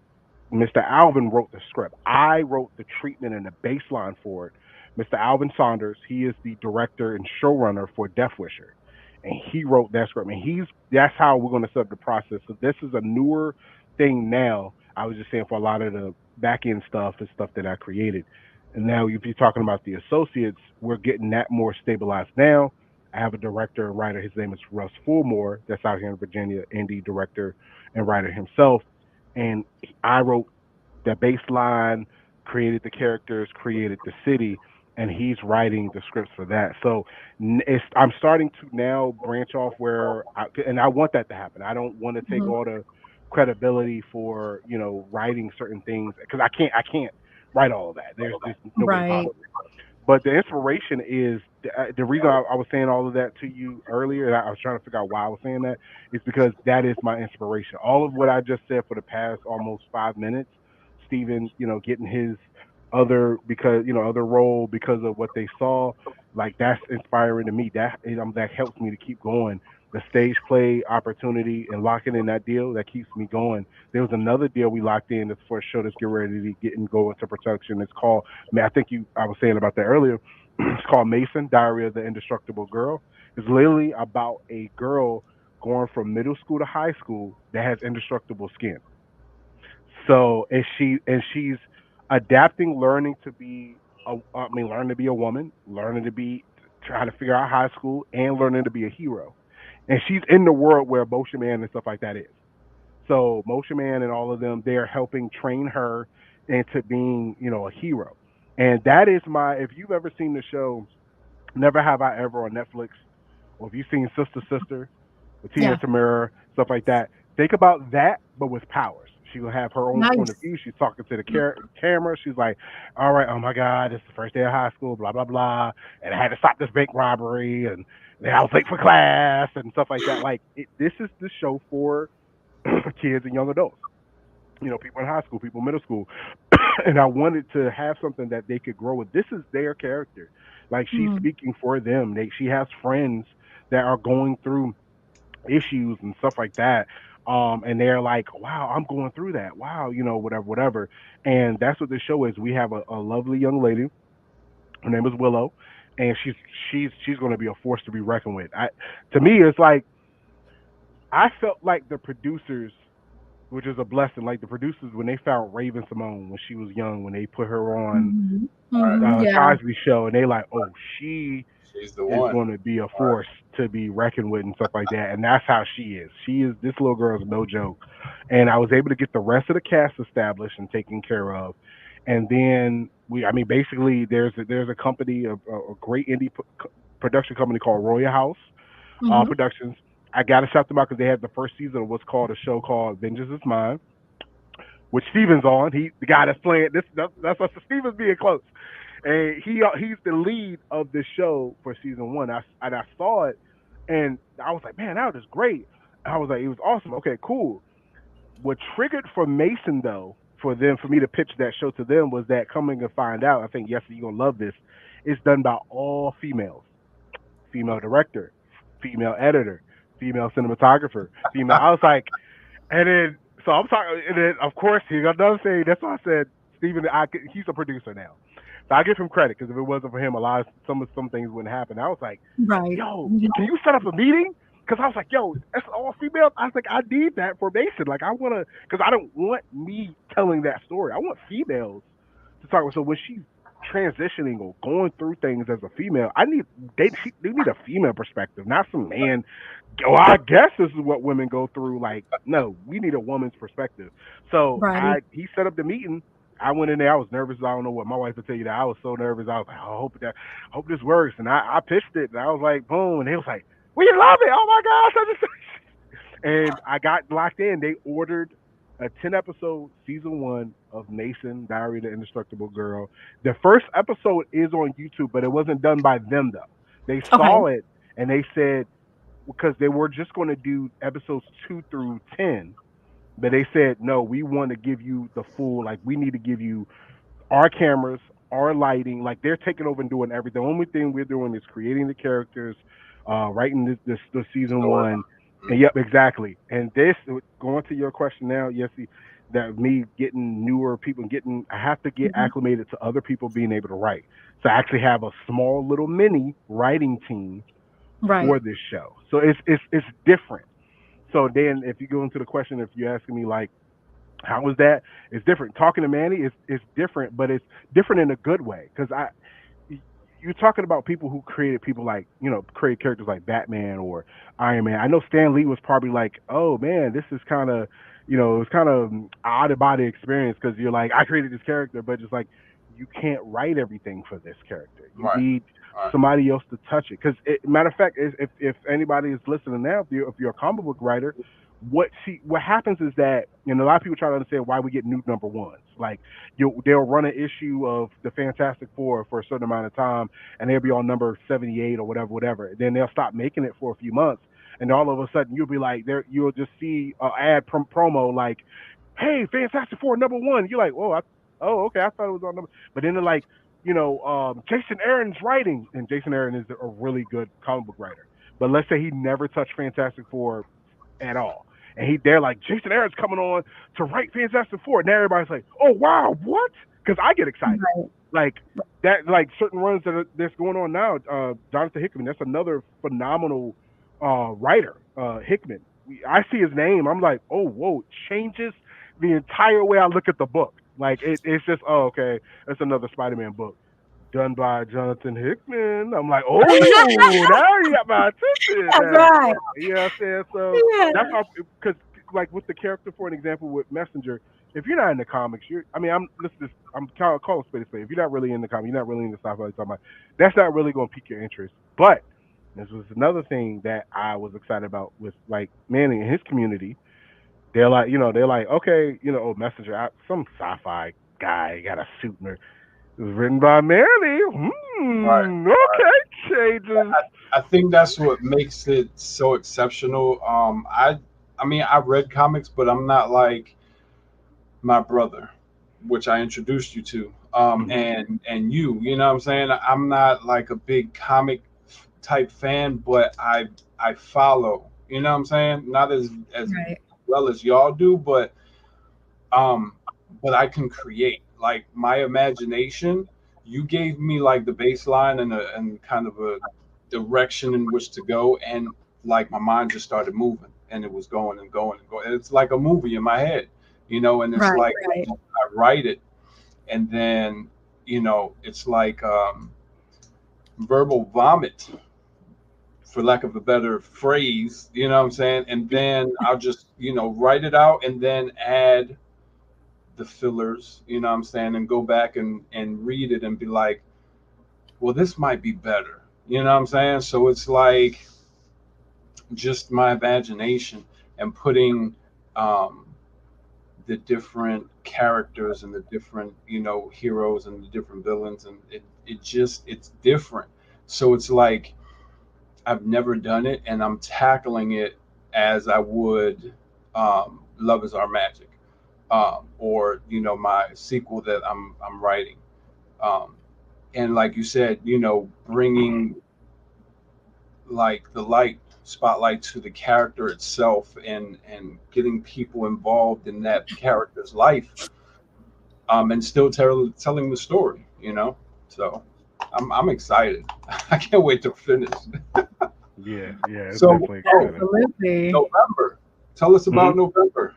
Mr. Alvin wrote the script. I wrote the treatment and the baseline for it. Mr. Alvin Saunders, he is the director and showrunner for Death Wisher, and he wrote that script. And that's how we're going to set up the process. So this is a newer thing now. I was just saying for a lot of the back end stuff and stuff that I created. And now, if you're talking about the associates, we're getting that more stabilized now. I have a director and writer. His name is Russ Fullmore. That's out here in Virginia, indie director and writer himself. And I wrote the baseline, created the characters, created the city, and he's writing the scripts for that. So I'm starting to now branch off and I want that to happen. I don't want to take Mhm. all the credibility for writing certain things because I can't write all of that. There's just no way Right. possible. But the inspiration is the reason I was saying all of that to you earlier, and I was trying to figure out why I was saying that, is because that is my inspiration. All of what I just said for the past almost 5 minutes, Steven, getting his other role because of what they saw, like that's inspiring to me. That helps me to keep going. The stage play opportunity and locking in that deal that keeps me going. There was another deal we locked in that's for a show that's getting ready to get and go into production. It's called I think I was saying about that earlier. It's called Mason, Diary of the Indestructible Girl. It's literally about a girl going from middle school to high school that has indestructible skin. So she's adapting, learning to be learning to be a woman, learning to be trying to figure out high school and learning to be a hero. And she's in the world where Motion Man and stuff like that is. So Motion Man and all of them, they're helping train her into being, a hero. And that is if you've ever seen the show Never Have I Ever on Netflix, or if you've seen Sister Sister with Tia Yeah. Tamera, stuff like that, think about that, but with powers. She will have her own point of Nice. view. She's talking to the camera. She's like, all right, oh my God, it's the first day of high school, blah, blah, blah. And I had to stop this bank robbery. And then I was late for class and stuff like that. Like, this is the show for kids and young adults, people in high school, people in middle school. And I wanted to have something that they could grow with. This is their character. Like, she's Mhm. speaking for them. She has friends that are going through issues and stuff like that. And they're like, wow, I'm going through that. Wow, whatever, whatever. And that's what the show is. We have a lovely young lady. Her name is Willow, and she's going to be a force to be reckoned with. To me, it's like I felt like the producers, which is a blessing. Like the producers, when they found Raven Simone when she was young, when they put her on Mhm. Right. Mhm. Yeah. Cosby Show, and they like, oh, she She's the is one. going to be a Right. force to be reckoned with and stuff like that. And that's how she is. This little girl is no joke. And I was able to get the rest of the cast established and taken care of. And then basically, there's a company, a great indie production company called Royal House Mhm. Productions. I got to shout them out because they had the first season of what's called a show called Vengeance Is Mine, which Steven's on. He the guy that's playing this. That's what Steven's being close. And he's the lead of the show for season one. I saw it, and I was like, man, that was great. I was like, it was awesome. Okay, cool. What triggered for Mason though, for me to pitch that show to them was that coming to find out, I think yes, you're gonna love this. It's done by all females, female director, female editor, female cinematographer, female. I was like, and then so I'm talking, and then of course he got another thing. That's why I said Steven. He's a producer now, so I give him credit because if it wasn't for him, a lot of some things wouldn't happen. I was like, Right. yo, Mhm. can you set up a meeting? Because I was like, yo, that's all females. I was like, I need that formation. Like, I want to, because I don't want me telling that story. I want females to talk. So when she's transitioning or going through things as a female, they need a female perspective, not some man. Oh, I guess this is what women go through. Like, no, we need a woman's perspective. So Right. he set up the meeting. I went in there. I was nervous. I don't know what my wife would tell you that I was so nervous. I was like, I hope this works. And I pitched it, and I was like, boom. And he was like, we love it. Oh my gosh! And I got locked in. They ordered a 10-episode season one of Mason, Diary of the Indestructible Girl. The first episode is on YouTube, but it wasn't done by them though. They Okay. saw it and they said because they were just going to do episodes 2 through 10, but they said no, we want to give you the full. Like we need to give you our cameras, our lighting. Like they're taking over and doing everything. The only thing we're doing is creating the characters, writing the season Story. one. And yep, exactly. And this going to your question now, yes, that me getting newer people I have to get Mhm. acclimated to other people being able to write. So I actually have a small little mini writing team Right. for this show. So it's different. So then if you go into the question, if you're asking me like How is that? It's different. Talking to Manny is different, but it's different in a good way. Because you're talking about people who created people like, create characters like Batman or Iron Man. I know Stan Lee was probably like, oh man, this is kind of, it's kind of odd body experience because you're like, I created this character, but just like you can't write everything for this character. You Right. need Right. somebody else to touch it. Because matter of fact, if anybody is listening now, if you're a comic book writer, what happens is that, a lot of people try to understand why we get new number ones. Like they'll run an issue of the Fantastic Four for a certain amount of time, and they'll be on number 78 or whatever, whatever. Then they'll stop making it for a few months, and all of a sudden you'll be like, there, you'll just see an ad promo like, "Hey, Fantastic Four number 1." You're like, oh, okay, I thought it was on number. But then they're like, Jason Aaron's writing, and Jason Aaron is a really good comic book writer. But let's say he never touched Fantastic Four at all. And they're like, Jason Aaron's coming on to write Fantastic Four. And everybody's like, oh, wow, what? Because I get excited. Right. Like, that, like certain runs that's going on now, Jonathan Hickman, that's another phenomenal writer, Hickman. I see his name, I'm like, oh, whoa, it changes the entire way I look at the book. Like, it's just, oh, okay, that's another Spider-Man book done by Jonathan Hickman. I'm like, oh, now you got my attention. That's right. You know what I'm saying? So Yeah. that's how, because like with the character, for an example, with Messenger, if you're not in the comics, I'm calling space. If you're not really in the comics, you're not really in the stuff I'm talking about. That's not really going to pique your interest. But this was another thing that I was excited about with like Manning and his community. They're like, okay, Messenger, some sci-fi guy got a suit and it was written by Manny. Right. Okay, changes. I think that's what makes it so exceptional. I mean, I've read comics, but I'm not like my brother, which I introduced you to, and you know what I'm saying. I'm not like a big comic type fan, but I follow. You know what I'm saying? Not as Right. well as y'all do, um, but I can create. Like my imagination, you gave me like the baseline and kind of a direction in which to go, and like my mind just started moving, and it was going and going and going. It's like a movie in my head, and it's Right. like Right. I write it, and then it's like verbal vomit, for lack of a better phrase. You know what I'm saying? And then I'll just write it out, and then add the fillers, you know what I'm saying, and go back and read it and be like, well, this might be better. You know what I'm saying? So it's like just my imagination and putting um, the different characters and the different, heroes and the different villains, and it's different. So it's like I've never done it, and I'm tackling it as I would Love Is Our Magic, or my sequel that I'm writing, um, and like you said, bringing like the light spotlight to the character itself, and getting people involved in that character's life, and still telling the story. So I'm excited. I can't wait to finish. Yeah, it's So, definitely exciting. Absolutely. November. Tell us hmm about November.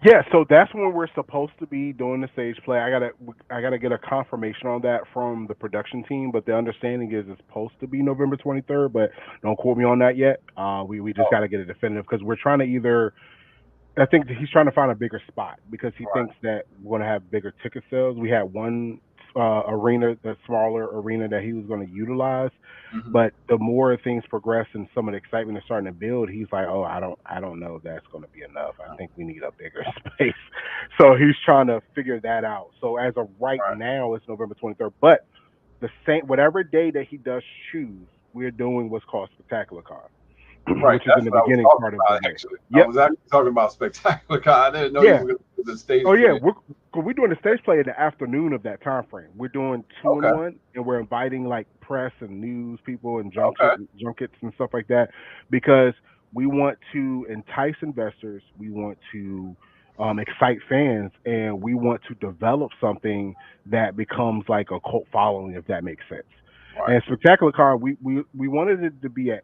Yeah, so that's when we're supposed to be doing the stage play. I gotta get a confirmation on that from the production team, but the understanding is it's supposed to be November 23rd, but don't quote me on that yet. We just Oh, gotta get it definitive because we're trying to either. I think he's trying to find a bigger spot because he right, thinks that we're going to have bigger ticket sales. We had one arena, the smaller arena that he was going to utilize, hmm, but the more things progress and some of the excitement is starting to build, he's like, "Oh, I don't know if that's going to be enough. I think we need a bigger space." So he's trying to figure that out. So as of right right, now, it's November 23rd, but the same whatever day that he does choose, we're doing what's called Spectacular Con, right. which is in That's the what I was beginning talking part of the about. year. Actually, I Yep. was actually talking about Spectacular God. I didn't know you Yeah. were going to do the stage Oh yeah, play. we're doing the stage play in the afternoon of that time frame. We're doing two and Okay, one, and we're inviting like press and news people and okay, junkets and stuff like that because we want to entice investors. We want to excite fans, and we want to develop something that becomes like a cult following, if that makes sense. right, And Spectacular Con, we wanted it to be an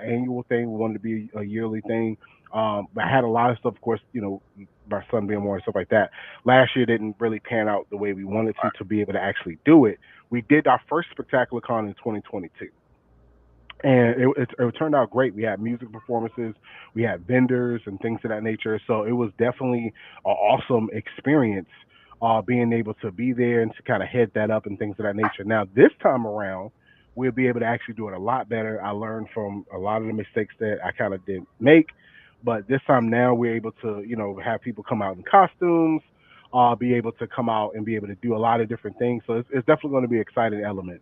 annual thing. We wanted it to be a yearly thing. But I had a lot of stuff, of course, my son being born and stuff like that. Last year didn't really pan out the way we wanted to be able to actually do it. We did our first Spectacular Con in 2022, and it turned out great. We had music performances, we had vendors and things of that nature. So it was definitely an awesome experience, being able to be there and to kind of head that up and things of that nature. Now this time around, we'll be able to actually do it a lot better. I learned from a lot of the mistakes that I kind of didn't make, but this time now we're able to have people come out in costumes, be able to come out and be able to do a lot of different things. So it's definitely going to be an exciting element.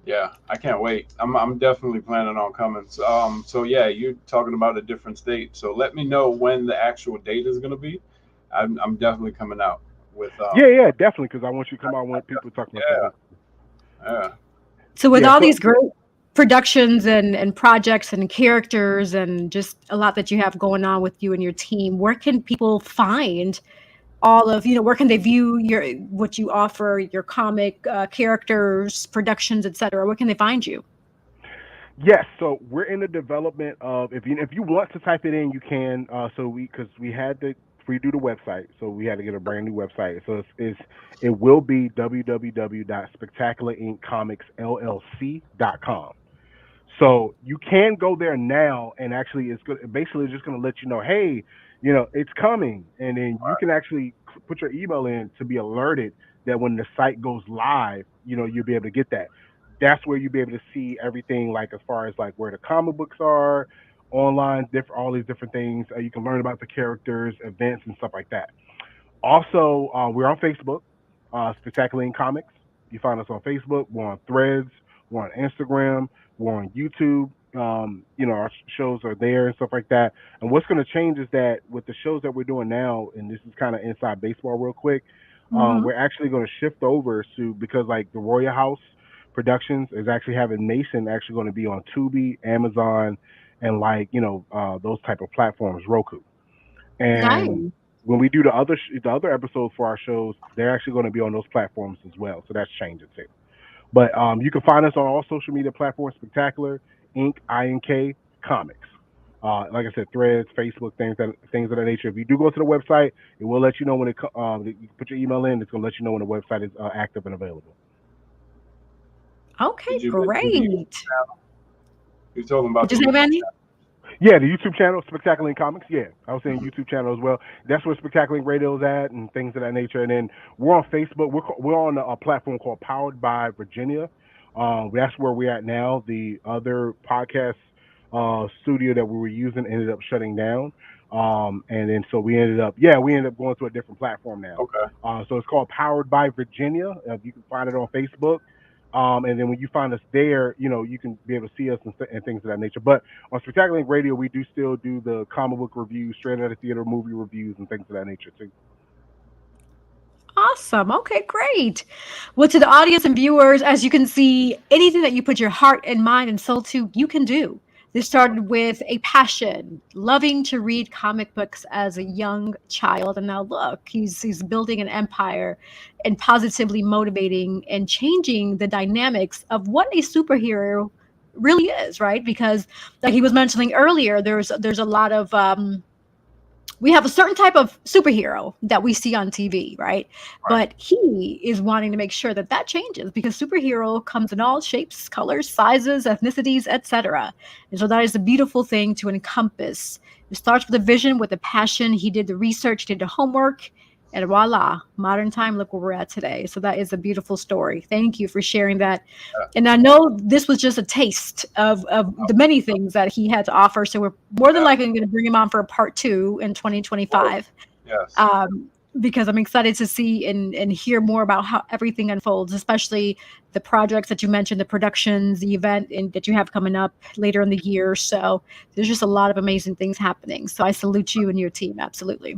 Yeah, I can't wait. I'm definitely planning on coming. So yeah, you're talking about a different state. So let me know when the actual date is gonna be. I'm definitely coming out with Yeah, definitely, because I want you to come out when people talk about yeah, that. yeah. So with Yeah, all so these great productions and projects and characters and just a lot that you have going on with you and your team, where can people find all of, where can they view what you offer, your comic characters, productions, etc.? Where can they find you? yes, so we're in the development of, if you want to type it in, you can. So because we had to redo the website, so we had to get a brand new website. So it will be www.spectacularincomicsllc.com. So you can go there now, and actually, it's good. Basically, it's just going to let you know, hey, it's coming, and then you can actually put your email in to be alerted that when the site goes live, you'll be able to get that. That's where you'll be able to see everything, like as far as like where the comic books are, online, different, all these different things. You can learn about the characters, events, and stuff like that. Also, we're on Facebook, Spectacular Ink Comics. You find us on Facebook. We're on Threads. We're on Instagram. We're on YouTube. Our shows are there and stuff like that. And what's going to change is that with the shows that we're doing now, and this is kind of inside baseball real quick, Mm-hmm. we're actually going to shift over to, because like the Royal House Productions is actually having Mason actually going to be on Tubi, Amazon, and like those type of platforms, Roku. And Nice. when we do the other episodes for our shows, they're actually going to be on those platforms as well. So that's changing too. But you can find us on all social media platforms: Spectacular Ink Comics. Like I said, Threads, Facebook, things of that nature. If you do go to the website, it will let you know when you can put your email in. It's going to let you know when the website is active and available. Okay, Did you mention the YouTube great. channel? You told them about What'd the you say, YouTube Manny? channel. Yeah, the YouTube channel, Spectacular Ink Comics. Yeah, I was saying YouTube channel as well. That's where Spectacular Ink Radio is at and things of that nature. And then we're on Facebook. We're on a platform called Powered by Virginia. That's where we're at now. The other podcast studio that we were using ended up shutting down. And then so we ended up going to a different platform now. Okay. So it's called Powered by Virginia. You can find it on Facebook. And then when you find us there, you can be able to see us and things of that nature. But on Spectacular Ink Radio, we do still do the comic book reviews, straight out of theater movie reviews, and things of that nature too. Awesome. Okay, great. Well, to the audience and viewers, as you can see, anything that you put your heart and mind and soul to, you can do. This started with a passion, loving to read comic books as a young child, and now look, he's building an empire and positively motivating and changing the dynamics of what a superhero really is, right? Because, like he was mentioning earlier, there's a lot of we have a certain type of superhero that we see on TV, right? Right. But he is wanting to make sure that that changes because superhero comes in all shapes, colors, sizes, ethnicities, etc. And so that is a beautiful thing to encompass. It starts with a vision, with a passion. He did the research, did the homework, and voila, modern time, look where we're at today. So that is a beautiful story. Thank you for sharing that. Yeah. And I know this was just a taste of the many things that he had to offer. So we're more than Yeah. likely going to bring him on for a part 2 in Whoa. 2025. Yes. Because I'm excited to see and hear more about how everything unfolds, especially the projects that you mentioned, the productions, the event that you have coming up later in the year. So there's just a lot of amazing things happening. So I salute you and your team. Absolutely.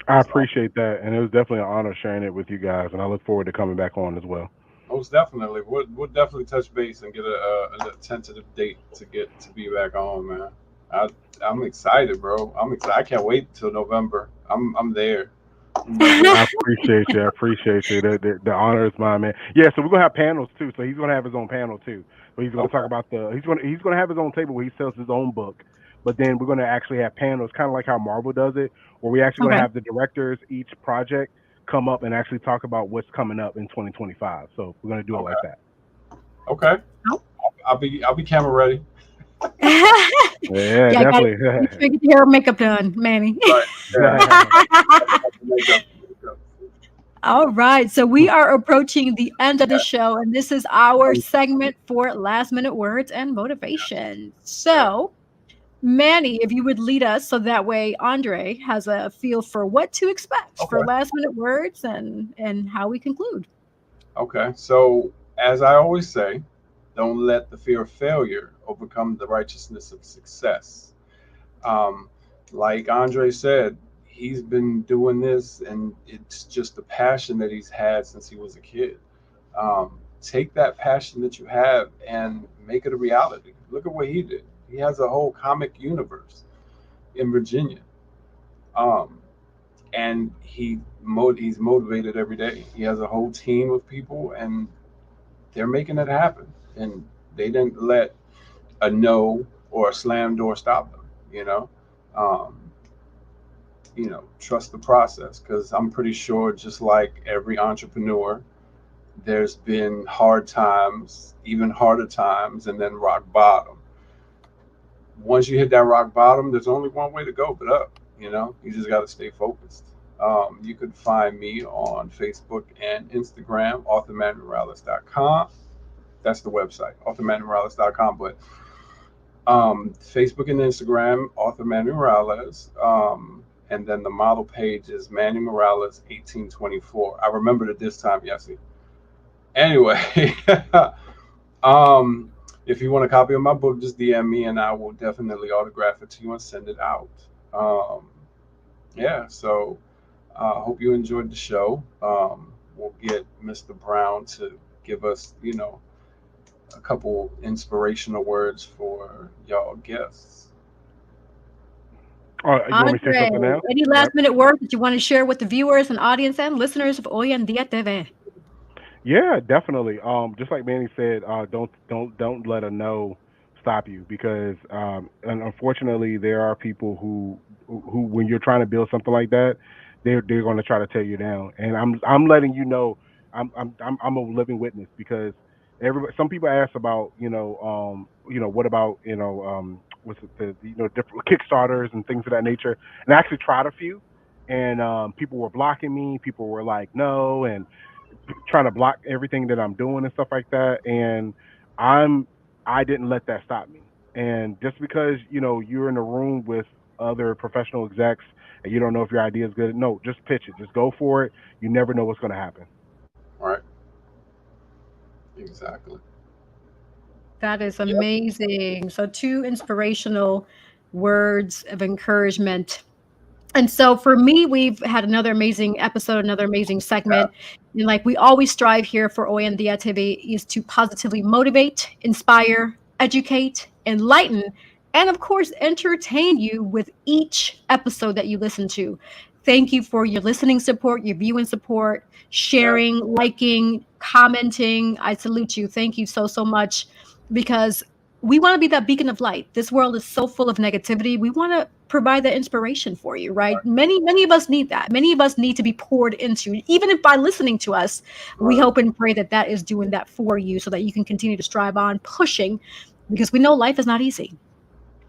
I That's awesome. appreciate that, and it was definitely an honor sharing it with you guys, and I look forward to coming back on as well. Most definitely. We'll definitely touch base and get a tentative date to get to be back on, man. I I'm excited, bro. I'm excited. I can't wait till November. I'm there. I'm ready. I appreciate you. I appreciate you. The honor is mine, man. Yeah, so we're gonna have panels too. So he's gonna have his own panel too. So he's gonna talk Okay. about he's gonna have his own table where he sells his own book. but then we're going to actually have panels, kind of like how Marvel does it, where we actually going to Okay. have the directors each project come up and actually talk about what's coming up in 2025. So we're going to do it like Okay. that. Okay. Oh. I'll be camera ready. Yeah, Yeah, I got to definitely. make sure you get your hair and makeup done, Manny. Right. Yeah. Makeup. All right. So we are approaching the end of the show, and this is our segment for last minute words and motivation. Yeah. So, Manny, if you would lead us so that way Andre has a feel for what to expect for Okay. last minute words and how we conclude. Okay. So as I always say, don't let the fear of failure overcome the righteousness of success. Um, like Andre said, he's been doing this, and it's just a passion that he's had since he was a kid. Take that passion that you have and make it a reality. Look at what he did. He has a whole comic universe in Virginia, um, and he's motivated every day. He has a whole team of people, and they're making it happen. And they didn't let a no or a slam door stop them. You know, um, trust the process, because I'm pretty sure, just like every entrepreneur, there's been hard times, even harder times, and then rock bottom. Once you hit that rock bottom, there's only one way to go but up. You just got to stay focused. You could find me on Facebook and Instagram, authormanmorales.com. That's the website, authormanmorales.com. But Facebook and Instagram, Author Manny Morales. And then the model page is Manny Morales 1824. I remembered it this time, Yessie. Anyway, um, if you want a copy of my book, just DM me and I will definitely autograph it to you and send it out. Um, yeah, so I hope you enjoyed the show. We'll get Mr. Brown to give us, a couple inspirational words for y'all guests. Oh, you want me to say Andre, something now? any Yep. last minute words that you want to share with the viewers and audience and listeners of Hoy en Dia TV? Yeah, definitely. Just like Manny said, don't let a no stop you, because and unfortunately there are people who when you're trying to build something like that, they're going to try to tear you down. And I'm letting you know, I'm a living witness, because everybody, some people ask about, what about, what's it, the different Kickstarters and things of that nature. And I actually tried a few, and people were blocking me. People were like, no, and trying to block everything that I'm doing and stuff like that. And I'm I didn't let that stop me. And just because you're in a room with other professional execs and you don't know if your idea is good, no, just pitch it, just go for it. You never know what's going to happen. Right? Exactly. That is Yep. amazing. So, two inspirational words of encouragement. And so for me, we've had another amazing episode, another amazing segment. And like we always strive here for Oyendia TV is to positively motivate, inspire, educate, enlighten, and of course, entertain you with each episode that you listen to. Thank you for your listening support, your viewing support, Yeah. sharing, liking, commenting. I salute you. Thank you so, so much, because we want to be that beacon of light. This world is so full of negativity. We want to provide that inspiration for you, right? Many of us need that. Many of us need to be poured into. Even if by listening to us, we Right. hope and pray that that is doing that for you so that you can continue to strive on pushing, because we know life is not easy.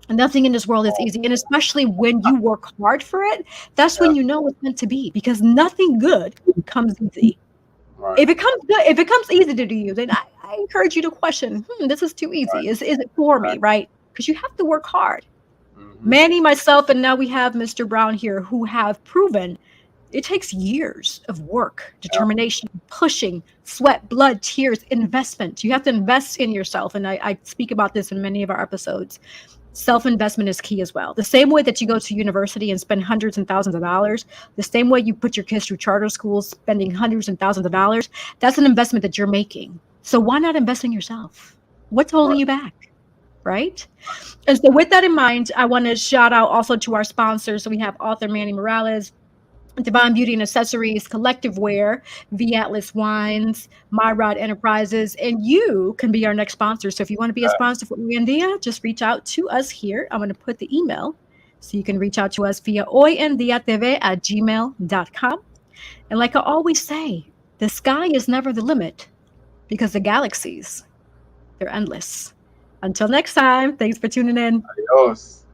And nothing in this world is easy. And especially when you work hard for it, that's Yeah. when you know it's meant to be, because nothing good comes easy. Right. If it comes good, if it comes easy to do you, then I encourage you to question, this is too Right. easy. Is it for me, Right. right? Because you have to work hard. Mm-hmm. Manny, myself, and now we have Mr. Brown here, who have proven it takes years of work, Yeah. determination, pushing, sweat, blood, tears, investment. You have to invest in yourself. And I speak about this in many of our episodes. Self-investment is key as well. The same way that you go to university and spend hundreds and thousands of dollars, the same way you put your kids through charter schools, spending hundreds and thousands of dollars, that's an investment that you're making. So why not invest in yourself? What's holding Right. you back? Right? And so with that in mind, I want to shout out also to our sponsors. So we have author Manny Morales, Divine Beauty and Accessories, Collective Wear, V Atlas Wines, My Rod Enterprises, and you can be our next sponsor. So if you want to be a sponsor for Oyendia, just reach out to us here. I'm going to put the email so you can reach out to us via hoyendiatv@gmail.com. And like I always say, the sky is never the limit because the galaxies, they're endless. Until next time, thanks for tuning in. Adios.